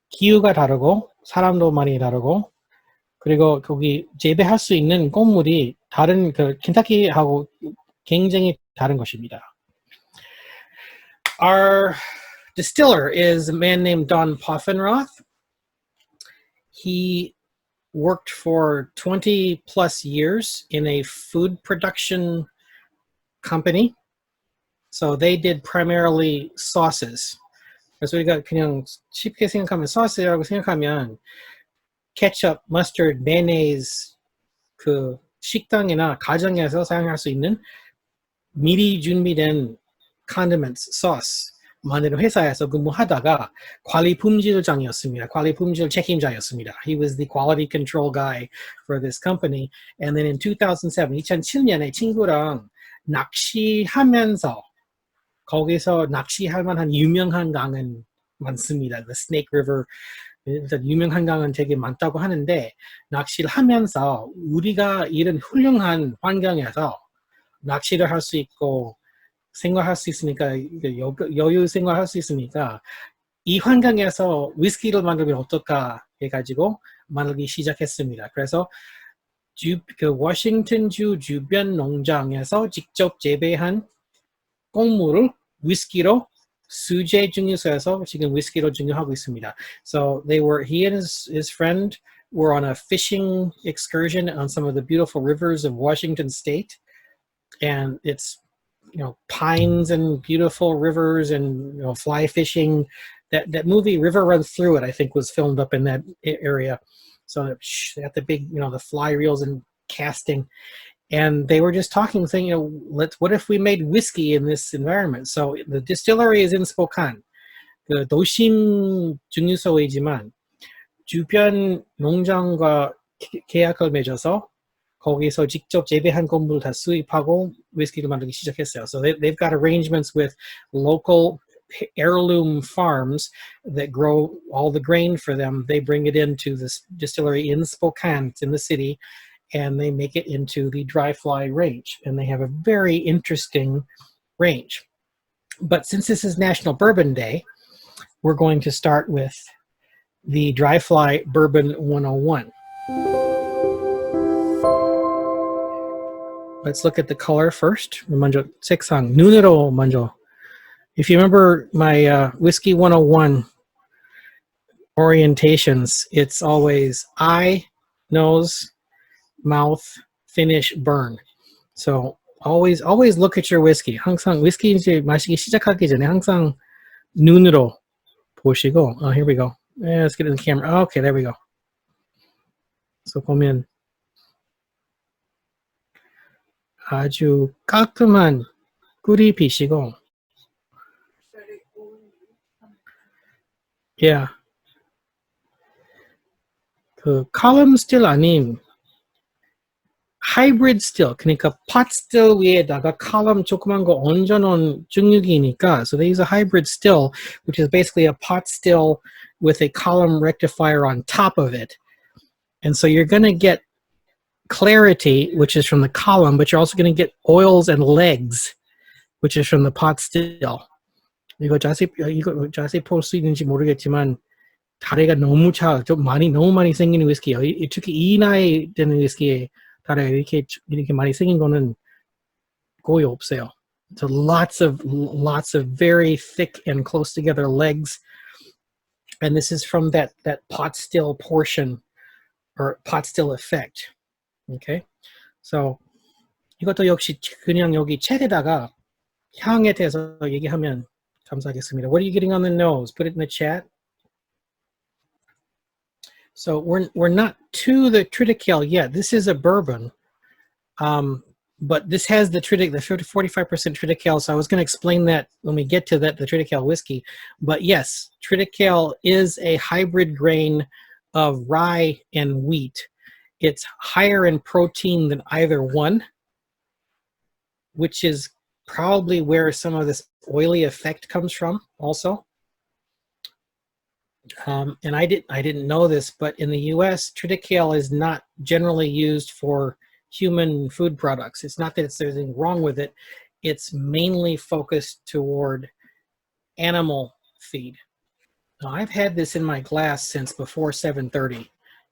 기후가 다르고 사람도 많이 다르고 그리고 거기 재배할 수 있는 곡물이 다른 그 켄터키하고 굉장히 다른 것입니다. Our distiller is a man named Don Poffenroth. He worked for 20 plus years in a food production company. So they did primarily sauces. 그래서 우리가 그냥 쉽게 생각하면 소스라고 생각하면 케첩, 머스터드, 마요네즈 그 식당이나 가정에서 사용할 수 있는 미리 준비된 condiments, sauce 만드는 회사에서 근무하다가 관리 품질장이었습니다. 관리 품질 책임자였습니다. He was the quality control guy for this company. And then in 2007년에 친구랑 낚시하면서 거기서 낚시할 만한 유명한 강은 많습니다. The Snake River, 일단 유명한 강은 되게 많다고 하는데 낚시를 하면서 우리가 이런 훌륭한 환경에서 낚시를 할 수 있고 생활할 수 있으니까 여유 생활할 수 있으니까 이 환경에서 위스키를 만들면 어떨까 해가지고 만들기 시작했습니다. 그래서 그 워싱턴주 주변 농장에서 직접 재배한 콩물을 위스키로 수제 증류소에서 지금 위스키로 증류하고 있습니다. So he and his friend were on a fishing excursion on some of the beautiful rivers of Washington State, and it's pines and beautiful rivers and fly fishing. That movie River Runs Through It, I think, was filmed up in that area. So they got the big the fly reels and casting, and they were just talking, saying, what if we made whiskey in this environment? So the distillery is in Spokane. 그 도심 증류소이지만 주변 농장과 계약을 맺어서 거기서 직접 재배한 콩물을 다 수입하고 위스키를 만들기 시작했어요. So they've got arrangements with local heirloom farms that grow all the grain for them. They bring it into this distillery in Spokane, it's in the city, and they make it into the dry fly range. And they have a very interesting range. But since this is National Bourbon Day, we're going to start with the Dry Fly Bourbon 101. Let's look at the color first. 먼저 색상, 눈으로 먼저. If you remember my Whiskey 101 orientations, it's always eye, nose, mouth, finish, burn. So always look at your whiskey. 항상 whiskey 이제 마시기 시작하기 전에 항상 눈으로 보시고. Oh, here we go. Yeah, let's get in the camera. Okay, there we go. So 보면 아주 깔끔한 꿀이 피시고. Yeah. 그 column still 아닌 hybrid still, 그러니까 pot still 위에다가 column 조그만 거 얹어놓은 증류기니까, so they use a hybrid still, which is basically a pot still with a column rectifier on top of it. And so you're going to get clarity, which is from the column, but you're also going to get oils and legs, which is from the pot still. 이거 자세히 볼 수 있는지 모르겠지만 다래가 너무 너무 많이 생기는 위스키예요. 특히 이 나이 되는 위스키에 다래가 이렇게 많이 생긴 거는 거의 없어요. So lots of very thick and close together legs, and this is from that pot still portion or pot still effect. Okay, so 이것도 역시 그냥 여기 챗에다가 향에 대해서 얘기하면 감사하겠습니다. What are you getting on the nose? Put it in the chat. So we're not to the Triticale yet. This is a bourbon, but this has the 45% Triticale. So I was going to explain that when we get to the Triticale whiskey. But yes, Triticale is a hybrid grain of rye and wheat. It's higher in protein than either one, which is probably where some of this oily effect comes from also. And I didn't know this, but in the US, Triticale is not generally used for human food products. It's not that there's anything wrong with it. It's mainly focused toward animal feed. Now, I've had this in my glass since before 7:30.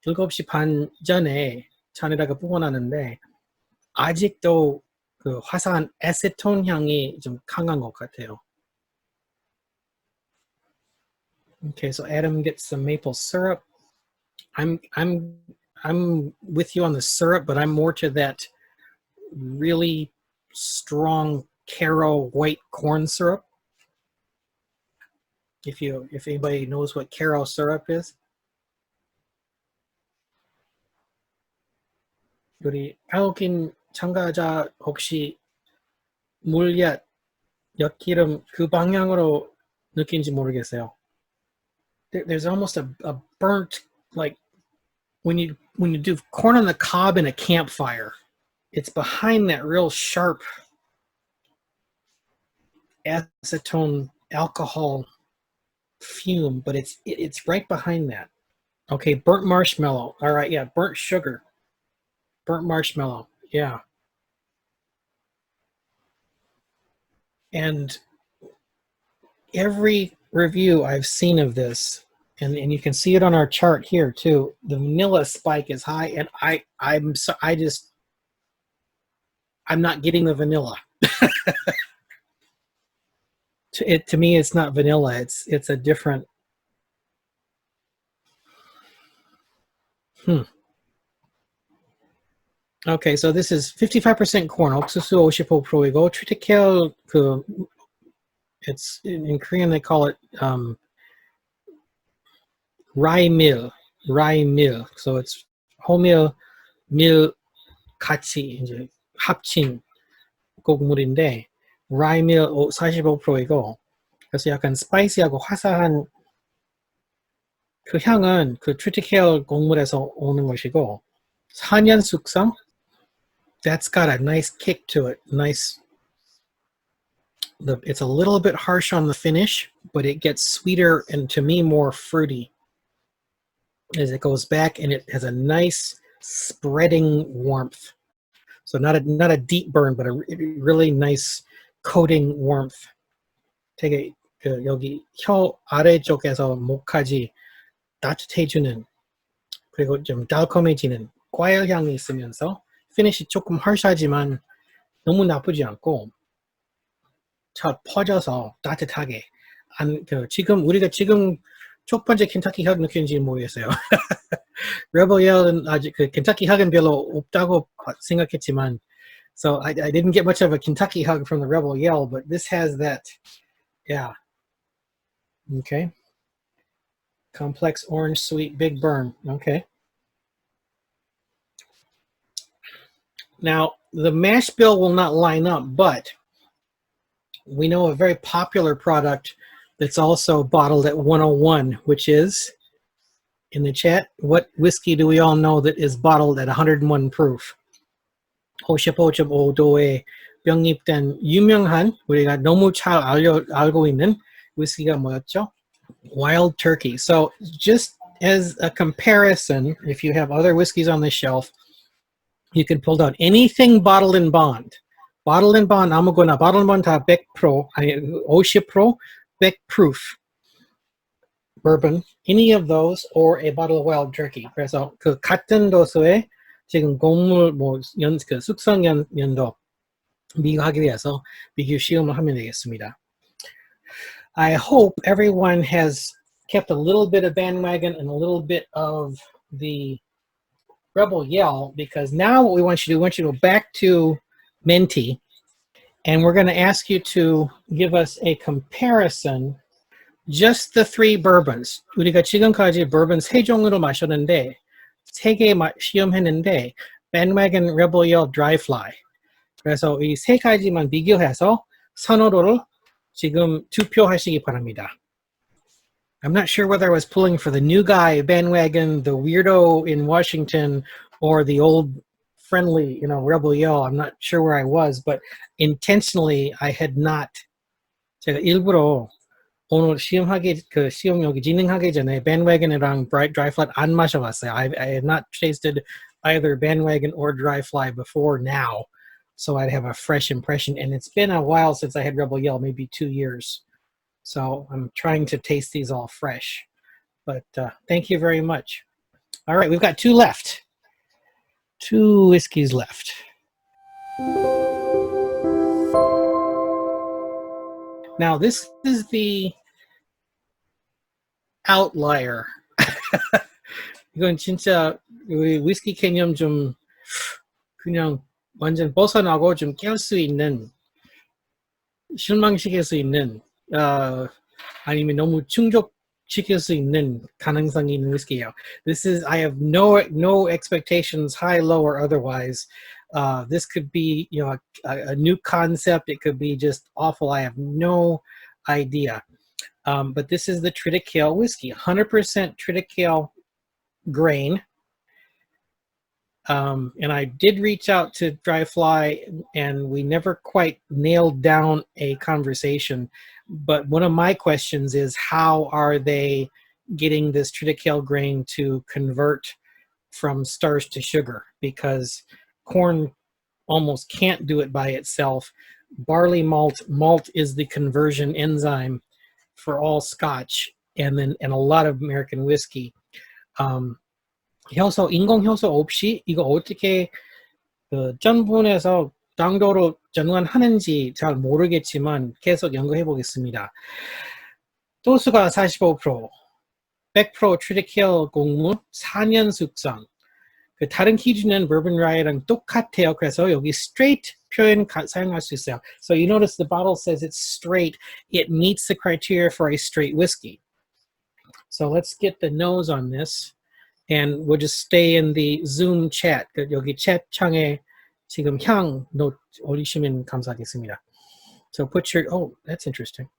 7시 반 전에 잔에다가 뽑아놨는데 아직도 그 화사한 에세톤 향이 좀 강한 것 같아요. Okay, so Adam gets some maple syrup. I'm with you on the syrup, but I'm more to that really strong Caro white corn syrup. If anybody knows what Caro syrup is. 우리 한국인 참가자 혹시 물엿, 엿기름 그 방향으로 느낀지 모르겠어요. There's almost a burnt, like when you do corn on the cob in a campfire, it's behind that real sharp acetone alcohol fume, but it's right behind that. Okay, burnt marshmallow. All right, yeah, burnt sugar. Burnt marshmallow, yeah. And every review I've seen of this, and you can see it on our chart here too, the vanilla spike is high, and I'm not getting the vanilla. To me, it's not vanilla. It's a different. Okay, so this is 55% corn, 옥수수 55%이고 Triticale it's in Korean they call it rye mill. So it's 호밀, 밀 같이 이제 합친 곡물인데 rye mill 45%이고 그래서 약간 스파이시하고 화사한 그 향은 그 Triticale 곡물에서 오는 것이고 4년 숙성 that's got a nice kick to it. It's a little bit harsh on the finish, but it gets sweeter and to me more fruity as it goes back, and it has a nice spreading warmth. So not a deep burn, but a really nice coating warmth. 되게 여기 혀 아래쪽에서 목까지 따뜻해주는 그리고 좀 달콤해지는 과일 향이 있으면서 피니시 조금 harsh하지만 너무 나쁘지 않고 잘 퍼져서 따뜻하게 우리가 지금 첫 번째 켄터키 학 느끼는지 모르겠어요. 레벨 옐은 아직 그 켄터키 학은 별로 없다고 생각했지만 so I didn't get much of a Kentucky hug from the Rebel Yell, but this has that. Yeah. Okay. Complex orange sweet big burn. Okay. Now, the mash bill will not line up, but we know a very popular product that's also bottled at 101, which is, in the chat, what whiskey do we all know that is bottled at 101 proof? 55.5도에 병립된 유명한, 우리가 너무 잘 알고 있는 whiskey가 뭐였죠? Wild Turkey. So just as a comparison, if you have other whiskeys on the shelf, you can pull out anything bottled in bond. Bottled in bond, 아무거나 bottled in bond 다 100%, 아니 50%, 100 proof bourbon, any of those, or a bottle of Wild Turkey. 그래서 그 같은 도수의 지금 곡물 그 숙성 연도 비교하기 위해서 비교 시음을 하면 되겠습니다. I hope everyone has kept a little bit of Bandwagon and a little bit of the Rebel Yell, because now what we want you to do, we want you to go back to Menti, and we're going to ask you to give us a comparison, just the three bourbons. 우리가 지금까지 bourbon 3종으로 마셨는데 3개 시음했는데 Bandwagon, Rebel Yell, Dry Fly. 그래서 이 3가지만 비교해서 선호도를 지금 투표하시기 바랍니다. I'm not sure whether I was pulling for the new guy, Bandwagon, the weirdo in Washington, or the old friendly, Rebel Yell. I'm not sure where I was, but intentionally I had not. 제가 일부러 오늘 시험 여기 진행하기 전에 Bandwagon이랑 Dry Fly 안 마셔봤어요. I had not tasted either Bandwagon or Dry Fly before now, so I'd have a fresh impression. And it's been a while since I had Rebel Yell, maybe 2 years. So I'm trying to taste these all fresh. But thank you very much. All right, we've got 2 left. 2 whiskeys left. Now this is the outlier. 이건 진짜 우리 위스키 개념 좀 그냥 완전 벗어나고 좀 깰 수 있는, 실망시킬 수 있는, 아니면 너무 충족시킬 수 있는 가능성이 있는 위스키예요. I have no expectations, high, low, or otherwise. This could be, a new concept. It could be just awful. I have no idea. But this is the Triticale whiskey, 100% Triticale grain. And I did reach out to Dry Fly, and we never quite nailed down a conversation. But one of my questions is, how are they getting this Triticale grain to convert from starch to sugar? Because corn almost can't do it by itself, barley malt. Malt is the conversion enzyme for all Scotch and a lot of American whiskey. 효소, 인공 효소 없이 이거 어떻게 그 전분에서 당도로 전환하는지 잘 모르겠지만 계속 연구해 보겠습니다. 도수가 45%, 100% Triticale 곡물, 4년 숙성. 그 다른 기준은 Bourbon Rye랑 똑같아요. 그래서 여기 straight 표현 사용할 수 있어요. So you notice the bottle says it's straight. It meets the criteria for a straight whiskey. So let's get the nose on this. And we'll just stay in the Zoom chat. 여기 챗 창에 지금 향 노트 올리시면 감사하겠습니다. So put your, oh, that's interesting.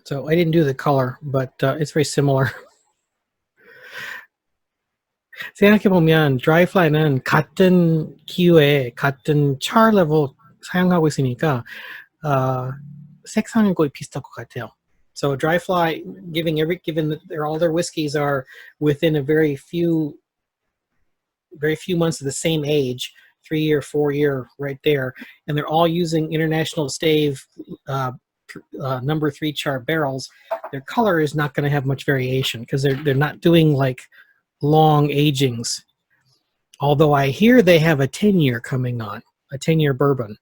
So I didn't do the color, but it's very similar. 생각해보면 드라이플라이는 같은 기후에 같은 char level 사용하고 있으니까 색상은 거의 비슷할 것 같아요. So dry fly, given that all their whiskeys are within a very few months of the same age, 3-year, 4-year, right there, and they're all using international stave number 3 char barrels, their color is not going to have much variation because they're not doing like long agings. Although I hear they have a 10-year coming on, a 10-year bourbon.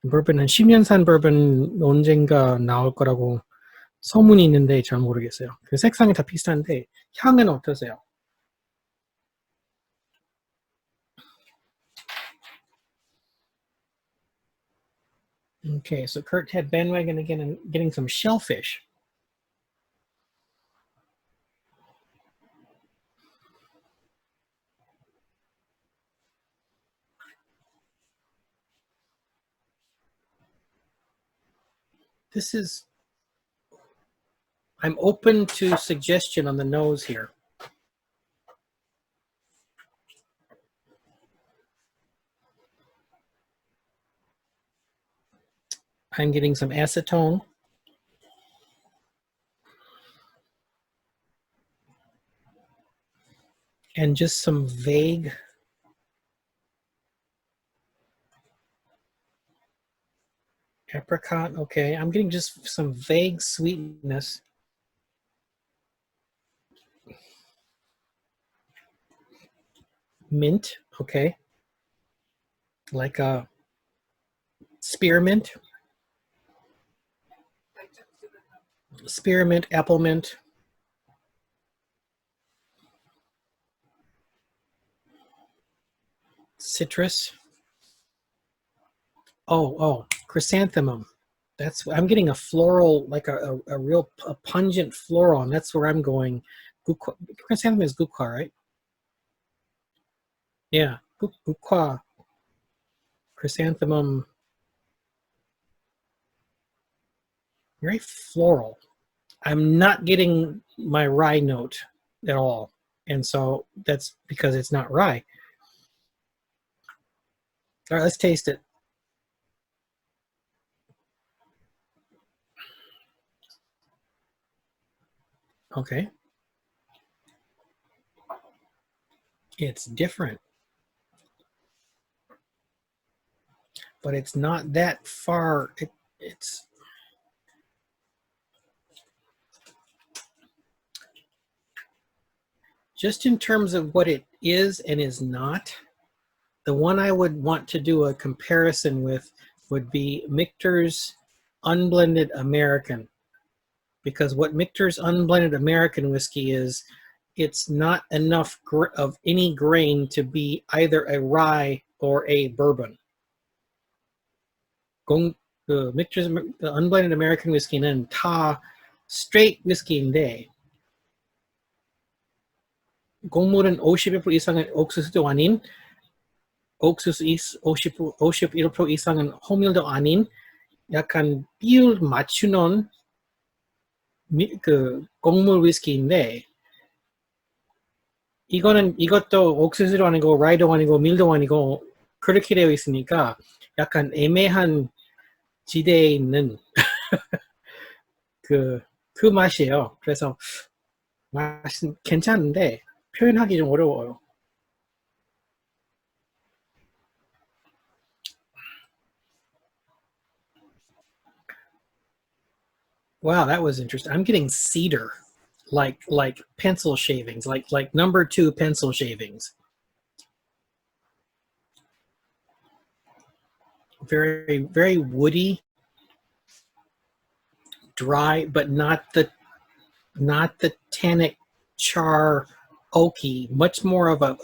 bourbon은 10년산 bourbon 언젠가 나올 거라고 소문이 있는데 잘 모르겠어요. 그 색상이 다 비슷한데 향은 어떠세요? Okay, so Kurt had Bandwagon again and getting some shellfish. This is, I'm open to suggestion on the nose here. I'm getting some acetone. And just some vague apricot. Okay, I'm getting just some vague sweetness. Mint, okay. Like a spearmint. Spearmint, apple mint. Citrus. Oh, chrysanthemum. That's, I'm getting a floral, like a real pungent floral, and that's where I'm going. Chrysanthemum is gukwa, right? Yeah, gukwa. Chrysanthemum. Very floral. I'm not getting my rye note at all. And so that's because it's not rye. All right, let's taste it. Okay. It's different. But it's not that far. It's just in terms of what it is and is not, the one I would want to do a comparison with would be Michter's Unblended American. Because what Michter's Unblended American whiskey is, it's not enough of any grain to be either a rye or a bourbon. Michter's Unblended American whiskey는 다 straight whiskey인데 곡물은 51% 이상은 옥수수도 아닌, 옥수수 51% 이상은 호밀도 아닌, 약간 비율 맞추는 그 곡물 위스키인데, 이것도 옥수수도 아니고 라이도 아니고 밀도 아니고 그렇게 되어 있으니까 약간 애매한 지대에 있는 그 맛이에요. 그래서 맛은 괜찮은데 표현하기 좀 어려워요. Wow, that was interesting. I'm getting cedar, like pencil shavings, like number 2 pencil shavings. Very, very woody, dry, but not the tannic char oaky. Much more of a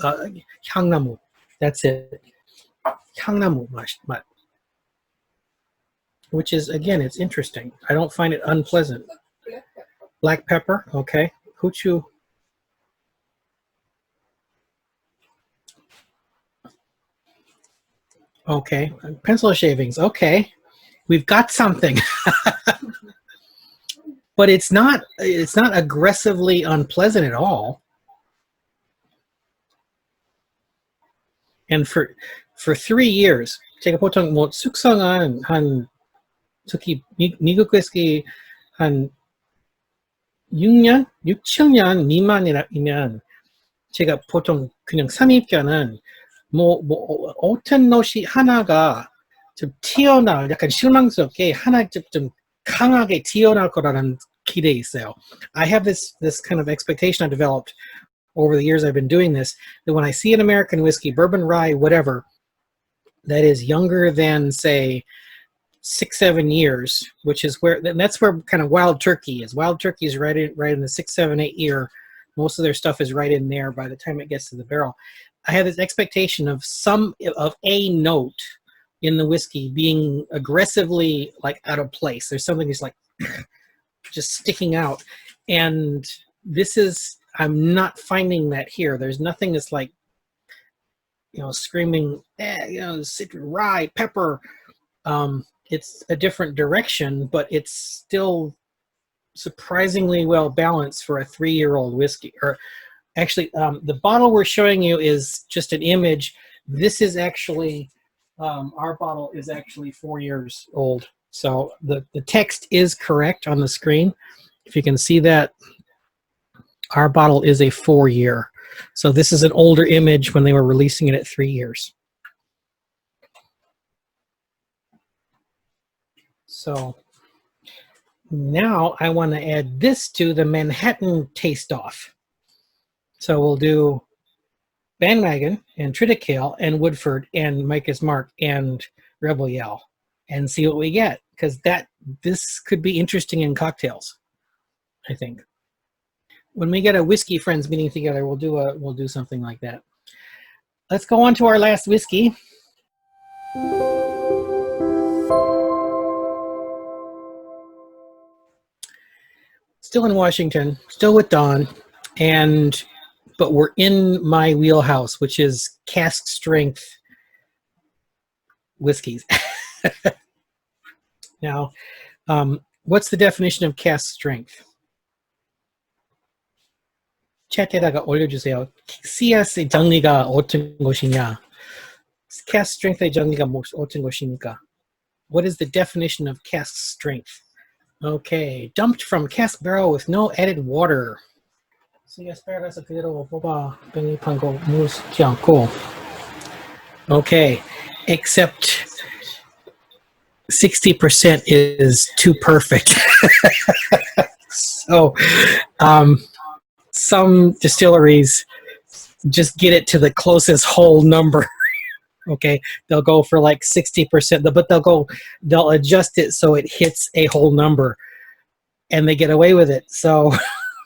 향나무. That's it. 향나무 맛. Which is, again, it's interesting. I don't find it unpleasant. Black pepper, okay. Huchu. Okay, pencil shavings, okay. We've got something. But it's not aggressively unpleasant at all. And for 3 years, 제가 보통 뭐 숙성한 한 특히 미국 위스키 한 6년, 6, 7년 미만이면 제가 보통 그냥 선입견은 뭐 오텐롯이 하나가 좀 튀어나올, 약간 실망스럽게 하나 좀 강하게 튀어나올 거라는 기대에 있어요. I have this kind of expectation I developed over the years I've been doing this, that when I see an American whiskey, bourbon, rye, whatever, that is younger than, say, 6, 7 years, which is where, and that's where kind of Wild Turkey is. Wild Turkey is right in the 6, 7, 8 year. Most of their stuff is right in there by the time it gets to the barrel. I have this expectation of a note in the whiskey being aggressively like out of place. There's something that's like just sticking out. And this is, I'm not finding that here. There's nothing that's like, screaming, citrus, rye, pepper. It's a different direction, but it's still surprisingly well balanced for a 3-year-old whiskey. Or actually, the bottle we're showing you is just an image. This is actually, our bottle is actually 4 years old. So the text is correct on the screen. If you can see that, our bottle is a 4-year. So this is an older image when they were releasing it at 3 years. So now I want to add this to the Manhattan Taste Off. So we'll do Bandwagon and Triticale and Woodford and Micah's Mark and Rebel Yell and see what we get, because this could be interesting in cocktails, I think. When we get a whiskey friends meeting together, we'll do something like that. Let's go on to our last whiskey. Still in Washington, still with Dawn, but we're in my wheelhouse, which is cask strength whiskeys. Now, what's the definition of cask strength? 챗에다가 올려주세요. 씨앗의 정리가 어떤 것이냐? Cask strength의 정리가 어떤 것입니까? What is the definition of cask strength? Okay, dumped from cask barrel with no added water. 씨앗 barrel에서 그대로 뽑아 병입한 거 묻지 않고. Okay, except 60% is too perfect. So, some distilleries just get it to the closest whole number. Okay, they'll go for like 60%, but they'll adjust it so it hits a whole number, and they get away with it. So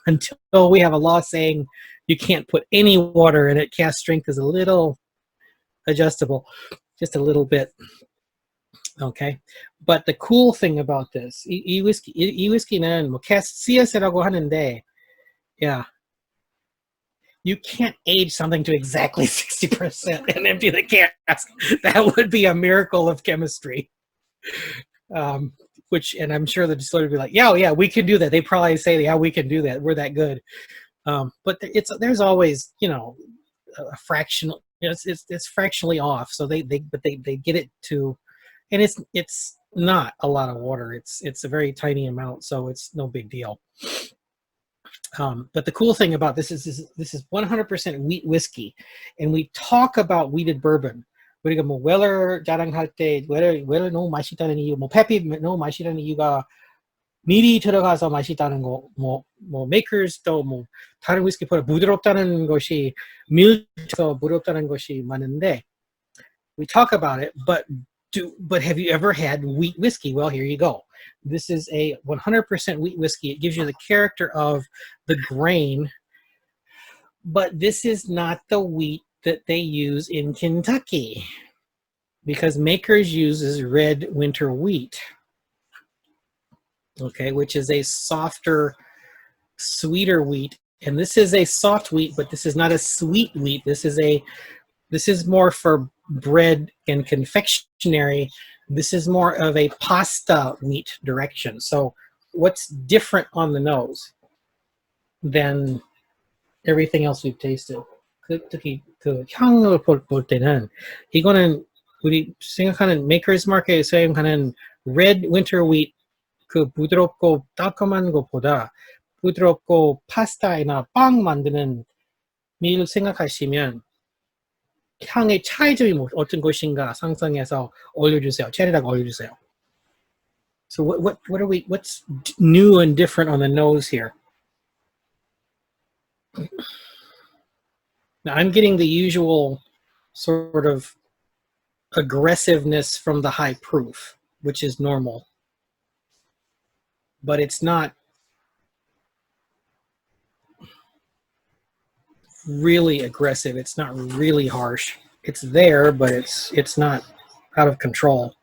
until we have a law saying you can't put any water in it, cask strength is a little adjustable, just a little bit. Okay, but the cool thing about this, 이 whiskey는 뭐 cask CS라고 하는데, yeah, you can't age something to exactly 60% and empty the cask. That would be a miracle of chemistry. And I'm sure the distillery would be like, yeah, we can do that. They probably say, yeah, we can do that. We're that good. But there's always, a fractional. It's fractionally off. So they get it to, and it's not a lot of water. It's a very tiny amount, so it's no big deal. But the cool thing about this is this is 100% wheat whiskey, and we talk about wheated bourbon. 우리가 뭐 웰러 자랑할 때 웰러 너무 맛있다는 이유, 뭐 페피 너무 맛있다는 이유가 미리 들어가서 맛있다는 거, 뭐 메이커스도 뭐 다른 위스키보다 부드럽다는 것이 밀더 부드럽다는 것이 많은데, we talk about it, but have you ever had wheat whiskey? Well, here you go. This is a 100% wheat whiskey. It gives you the character of the grain, but this is not the wheat that they use in Kentucky, because Makers uses red winter wheat, okay, which is a softer, sweeter wheat. And this is a soft wheat, but this is not a sweet wheat. This is more for bread and confectionery. This is more of a pasta wheat direction. So what's different on the nose than everything else we've tasted? 특히 그 향을 볼 때는 이거는 우리 생각하는 메이커스 마켓에 사용하는 red winter wheat, 그 부드럽고 따끔한 것보다 부드럽고 파스타나 빵 만드는 밀 생각하시면 향의 차이점이 어떤 것인가 상상해서 올려주세요. 체리다가 올려주세요. So what's new and different on the nose here? Now I'm getting the usual sort of aggressiveness from the high proof, which is normal, but it's not really aggressive. It's not really harsh. It's there, but it's not out of control.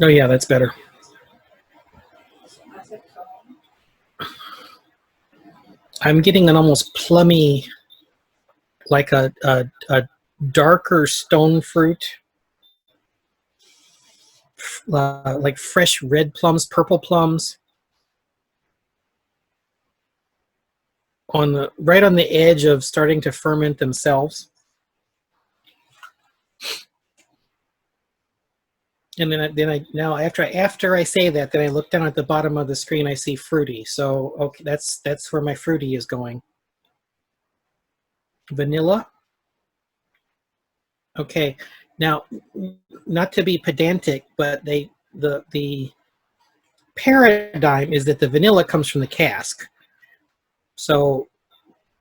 Oh yeah, that's better. I'm getting an almost plummy, like a darker stone fruit, like fresh red plums, purple plums, right on the edge of starting to ferment themselves. And then now after I say that, then I look down at the bottom of the screen, I see fruity. So okay, that's where my fruity is going. Vanilla. Okay, now not to be pedantic, but the paradigm is that the vanilla comes from the cask. So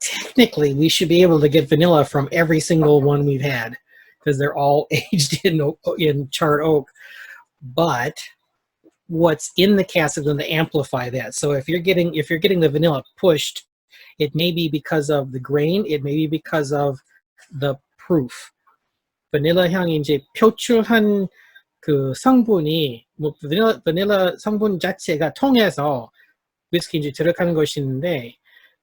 technically, we should be able to get vanilla from every single one we've had, because they're all aged in charred oak. But what's in the cask is going to amplify that. So if you're getting the vanilla pushed, it may be because of the grain, it may be because of the proof. 바닐라 향이 이제 표출한 그 성분이 뭐 바닐라 성분 자체가 통해서 위스키 이제 들어가는 것이 있는데,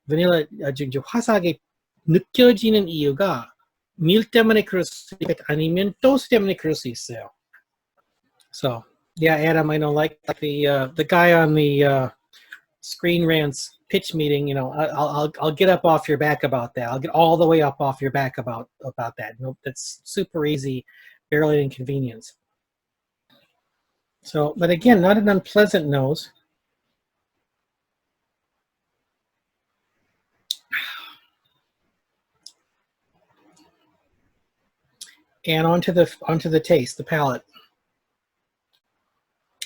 바닐라 아주 이제 화사하게 느껴지는 이유가 밀 때문에 그럴 수 있고 아니면 도수 때문에 그럴 수 있어요. So yeah, Adam, I know, like the guy on the Screen Rant's pitch meeting, you know, I'll get up off your back about that. I'll get all the way up off your back about that. You know, that's super easy, barely an inconvenience. So, but again, not an unpleasant nose. And onto the taste, the palate.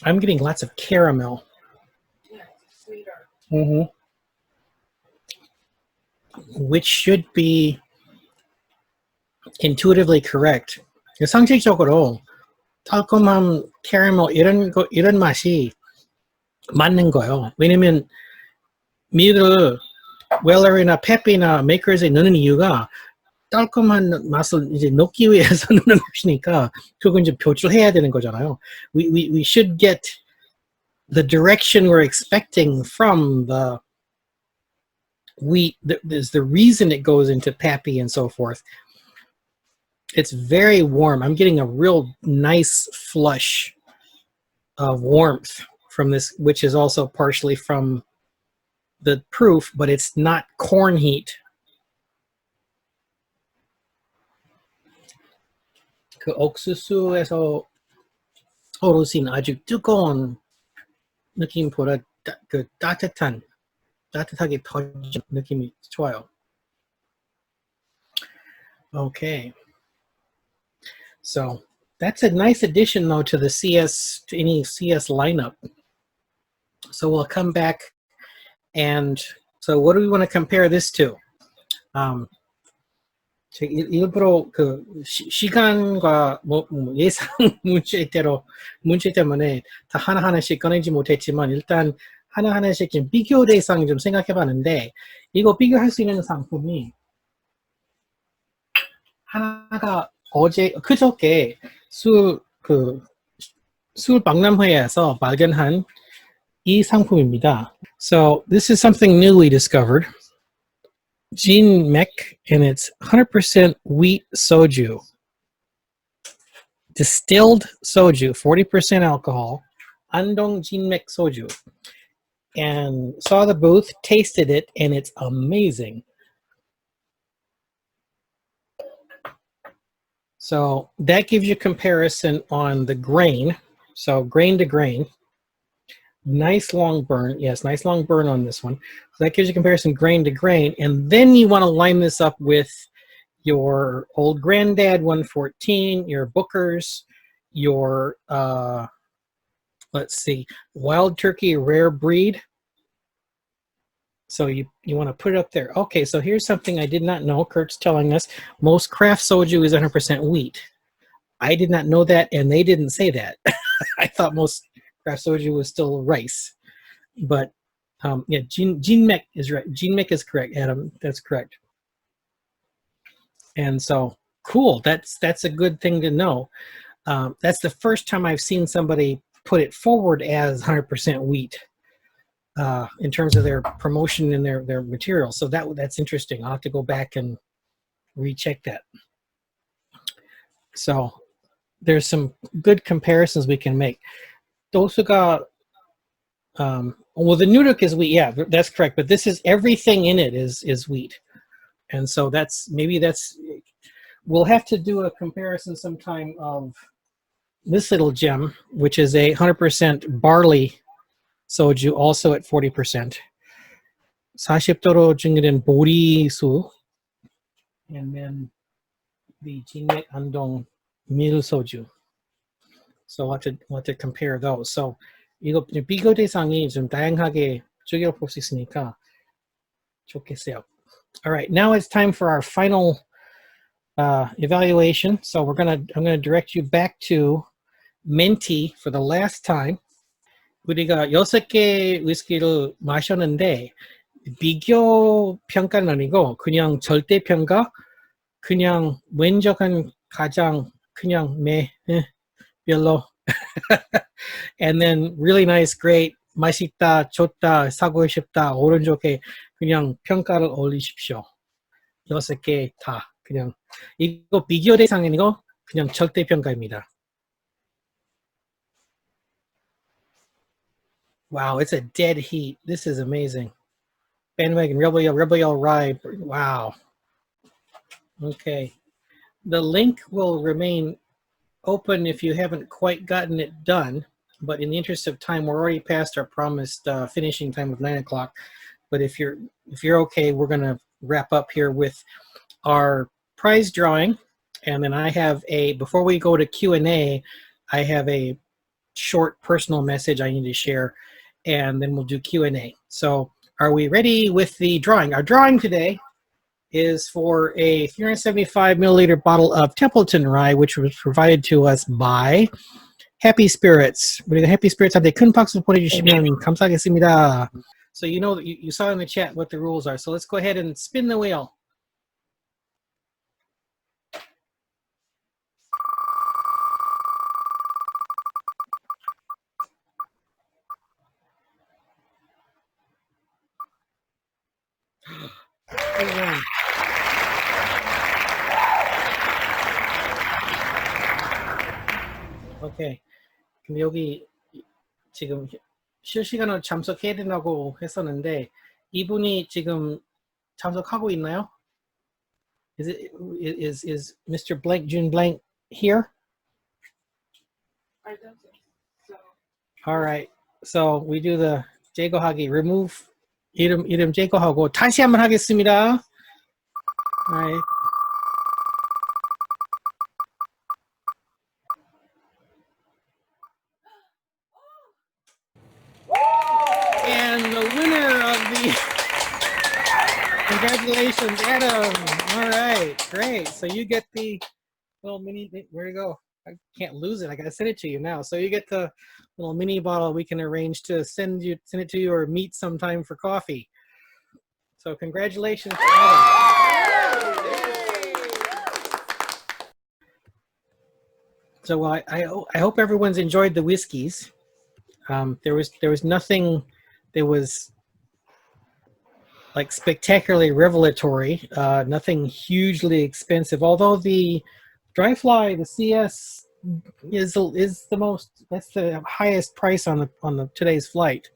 I'm getting lots of caramel. Yeah, it's sweeter. Mm-hmm. Which should be intuitively correct. 상식적으로 달콤함, caramel 이런 맛이 맞는 거예요. 왜냐면 밀을 웰러나 페피나 메이커스에 넣는 이유가 달콤한 맛을 이제 넣기 위해서 넣는 것이니까 그건 이제 표출해야 되는 거잖아요. We should get the direction we're expecting from the wheat. There's the reason it goes into pappy and so forth. It's very warm. I'm getting a real nice flush of warmth from this, which is also partially from the proof, but it's not corn heat. 그 옥수수에서 어르신 아주 뜨거운 느낌보다 그 따뜻하게 터진 느낌이 좋아요. Okay. So that's a nice addition though to the CS, to any CS lineup. So we'll come back and so what do we want to compare this to? 일부러 그 시간과 뭐 예상 문제 때문에 다 하나하나씩 꺼내지 못했지만 일단 하나하나씩 좀 비교 대상 좀 생각해봤는데 이거 비교할 수 있는 상품이 하나가 그저께 술 박람회에서 발견한 이 상품입니다. So this is something new we discovered. Jinmek, and it's 100% wheat soju. Distilled soju, 40% alcohol. Andong Jinmek soju. And saw the booth, tasted it, and it's amazing. So that gives you comparison on the grain. So grain to grain. Nice long burn. Yes, nice long burn on this one. So that gives you comparison grain to grain. And then you want to line this up with your Old Granddad 114, your Booker's, your, let's see, Wild Turkey Rare Breed. So you want to put it up there. Okay, so here's something I did not know. Kurt's telling us most craft soju is 100% wheat. I did not know that, and they didn't say that. I thought most craft soju was still rice. But yeah, Jinmek is right. Jinmek is correct, Adam. That's correct. And so, cool. That's a good thing to know. That's the first time I've seen somebody put it forward as 100% wheat. In terms of their promotion and their material. So that's interesting. I'll have to go back and recheck that. So there's some good comparisons we can make. 도수가, well, the Nuduk is wheat. Yeah, that's correct. But this is everything in it is wheat. And so we'll have to do a comparison sometime of this little gem, which is a 100% barley soju, also at 40%. 40도로 증류된 보리수, and then the Jinmek Andong Mil soju. So we'll have to compare those. So 이거 비교 대상이 좀 다양하게 쪼개볼 수 있으니까 좋겠어요. All right, now it's time for our final evaluation. So I'm gonna direct you back to Menti for the last time. 우리가 6개 위스키를 마셨는데 비교 평가는 아니고 그냥 절대 평가, 그냥 왼쪽은 가장 그냥 별로 and then really nice, great, 맛있다, 좋다, 사고 싶다, 오른쪽에 그냥 평가를 올리십시오. 6개 다 그냥 이거 비교 대상이 아니고 그냥 절대 평가입니다. Wow, it's a dead heat. This is amazing. Bandwagon, Rebel Yell, Rye. Wow. Okay. The link will remain open if you haven't quite gotten it done. But in the interest of time, we're already past our promised finishing time of 9 o'clock. But if you're okay, we're going to wrap up here with our prize drawing. And then I have before we go to Q&A, I have a short personal message I need to share. And then we'll do Q&A. So are we ready with the drawing? Our drawing today is for a 375 milliliter bottle of Templeton Rye, which was provided to us by Happy Spirits. 우리가 Happy Spirits한테 큰 박수 보내주시면 감사하겠습니다. So you know, you saw in the chat what the rules are. So let's go ahead and spin the wheel. 오케이. 그럼 여기 지금 실시간으로 참석해야 된다고 했었는데 이분이 지금 참석하고 있나요? Is Mr. Blank June Blank here? I don't think so. All right. So we do the 제거하기. Remove 이름 제거하고 다시 한번 하겠습니다. All right. And the winner of the congratulations, Adam. All right, great. So you get the little mini. Where to go? I can't lose it. I gotta send it to you now. So you get the little mini bottle. We can arrange to send it to you or meet sometime for coffee. So congratulations, Adam. So I hope everyone's enjoyed the whiskeys. There was nothing that was like spectacularly revelatory, nothing hugely expensive. Although the dry fly, the CS is the most, that's the highest price on the today's flight.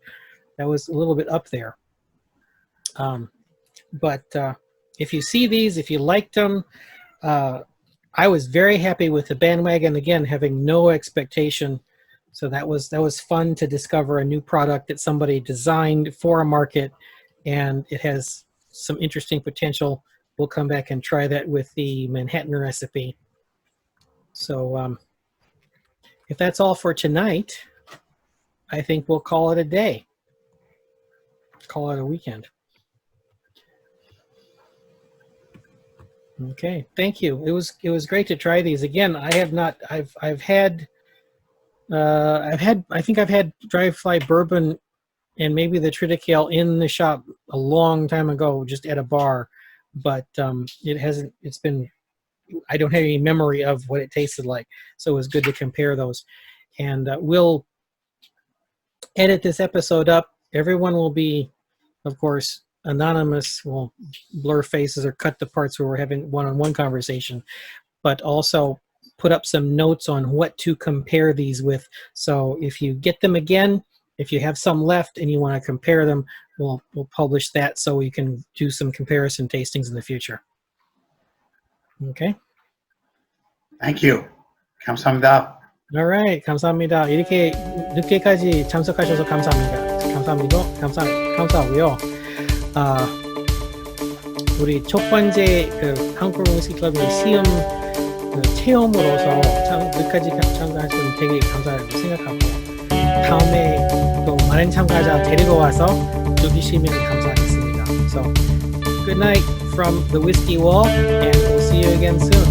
That was a little bit up there. But if you see these, if you liked them, I was very happy with the Bandwagon, again, having no expectation. So that was fun to discover a new product that somebody designed for a market, and it has some interesting potential. We'll come back and try that with the Manhattan recipe. So if that's all for tonight, I think we'll call it a day. Call it a weekend. Okay, thank you. It was great to try these again. I think I've had dry fly bourbon and maybe the Triticale in the shop a long time ago, just at a bar, but I don't have any memory of what it tasted like, so it was good to compare those. And we'll edit this episode up. Everyone will be, of course, anonymous. We'll blur faces or cut the parts where we're having one-on-one conversation, but also put up some notes on what to compare these with. So if you get them again, if you have some left and you want to compare them, we'll publish that so we can do some comparison tastings in the future. Okay. Thank you. 감사합니다. All right. 감사합니다. 이렇게 늦게까지 참석하셔서 감사합니다. 감사하고요. 우리 첫 번째 그 한국어로 위스키 클럽의 시음 체험으로서 늦게까지 참가하시면 되게 감사하다고 생각하고, 다음에 또 많은 참가자 데리고 와서 즐기시면 감사하겠습니다. So, good night from the Whiskey Wall, and we'll see you again soon.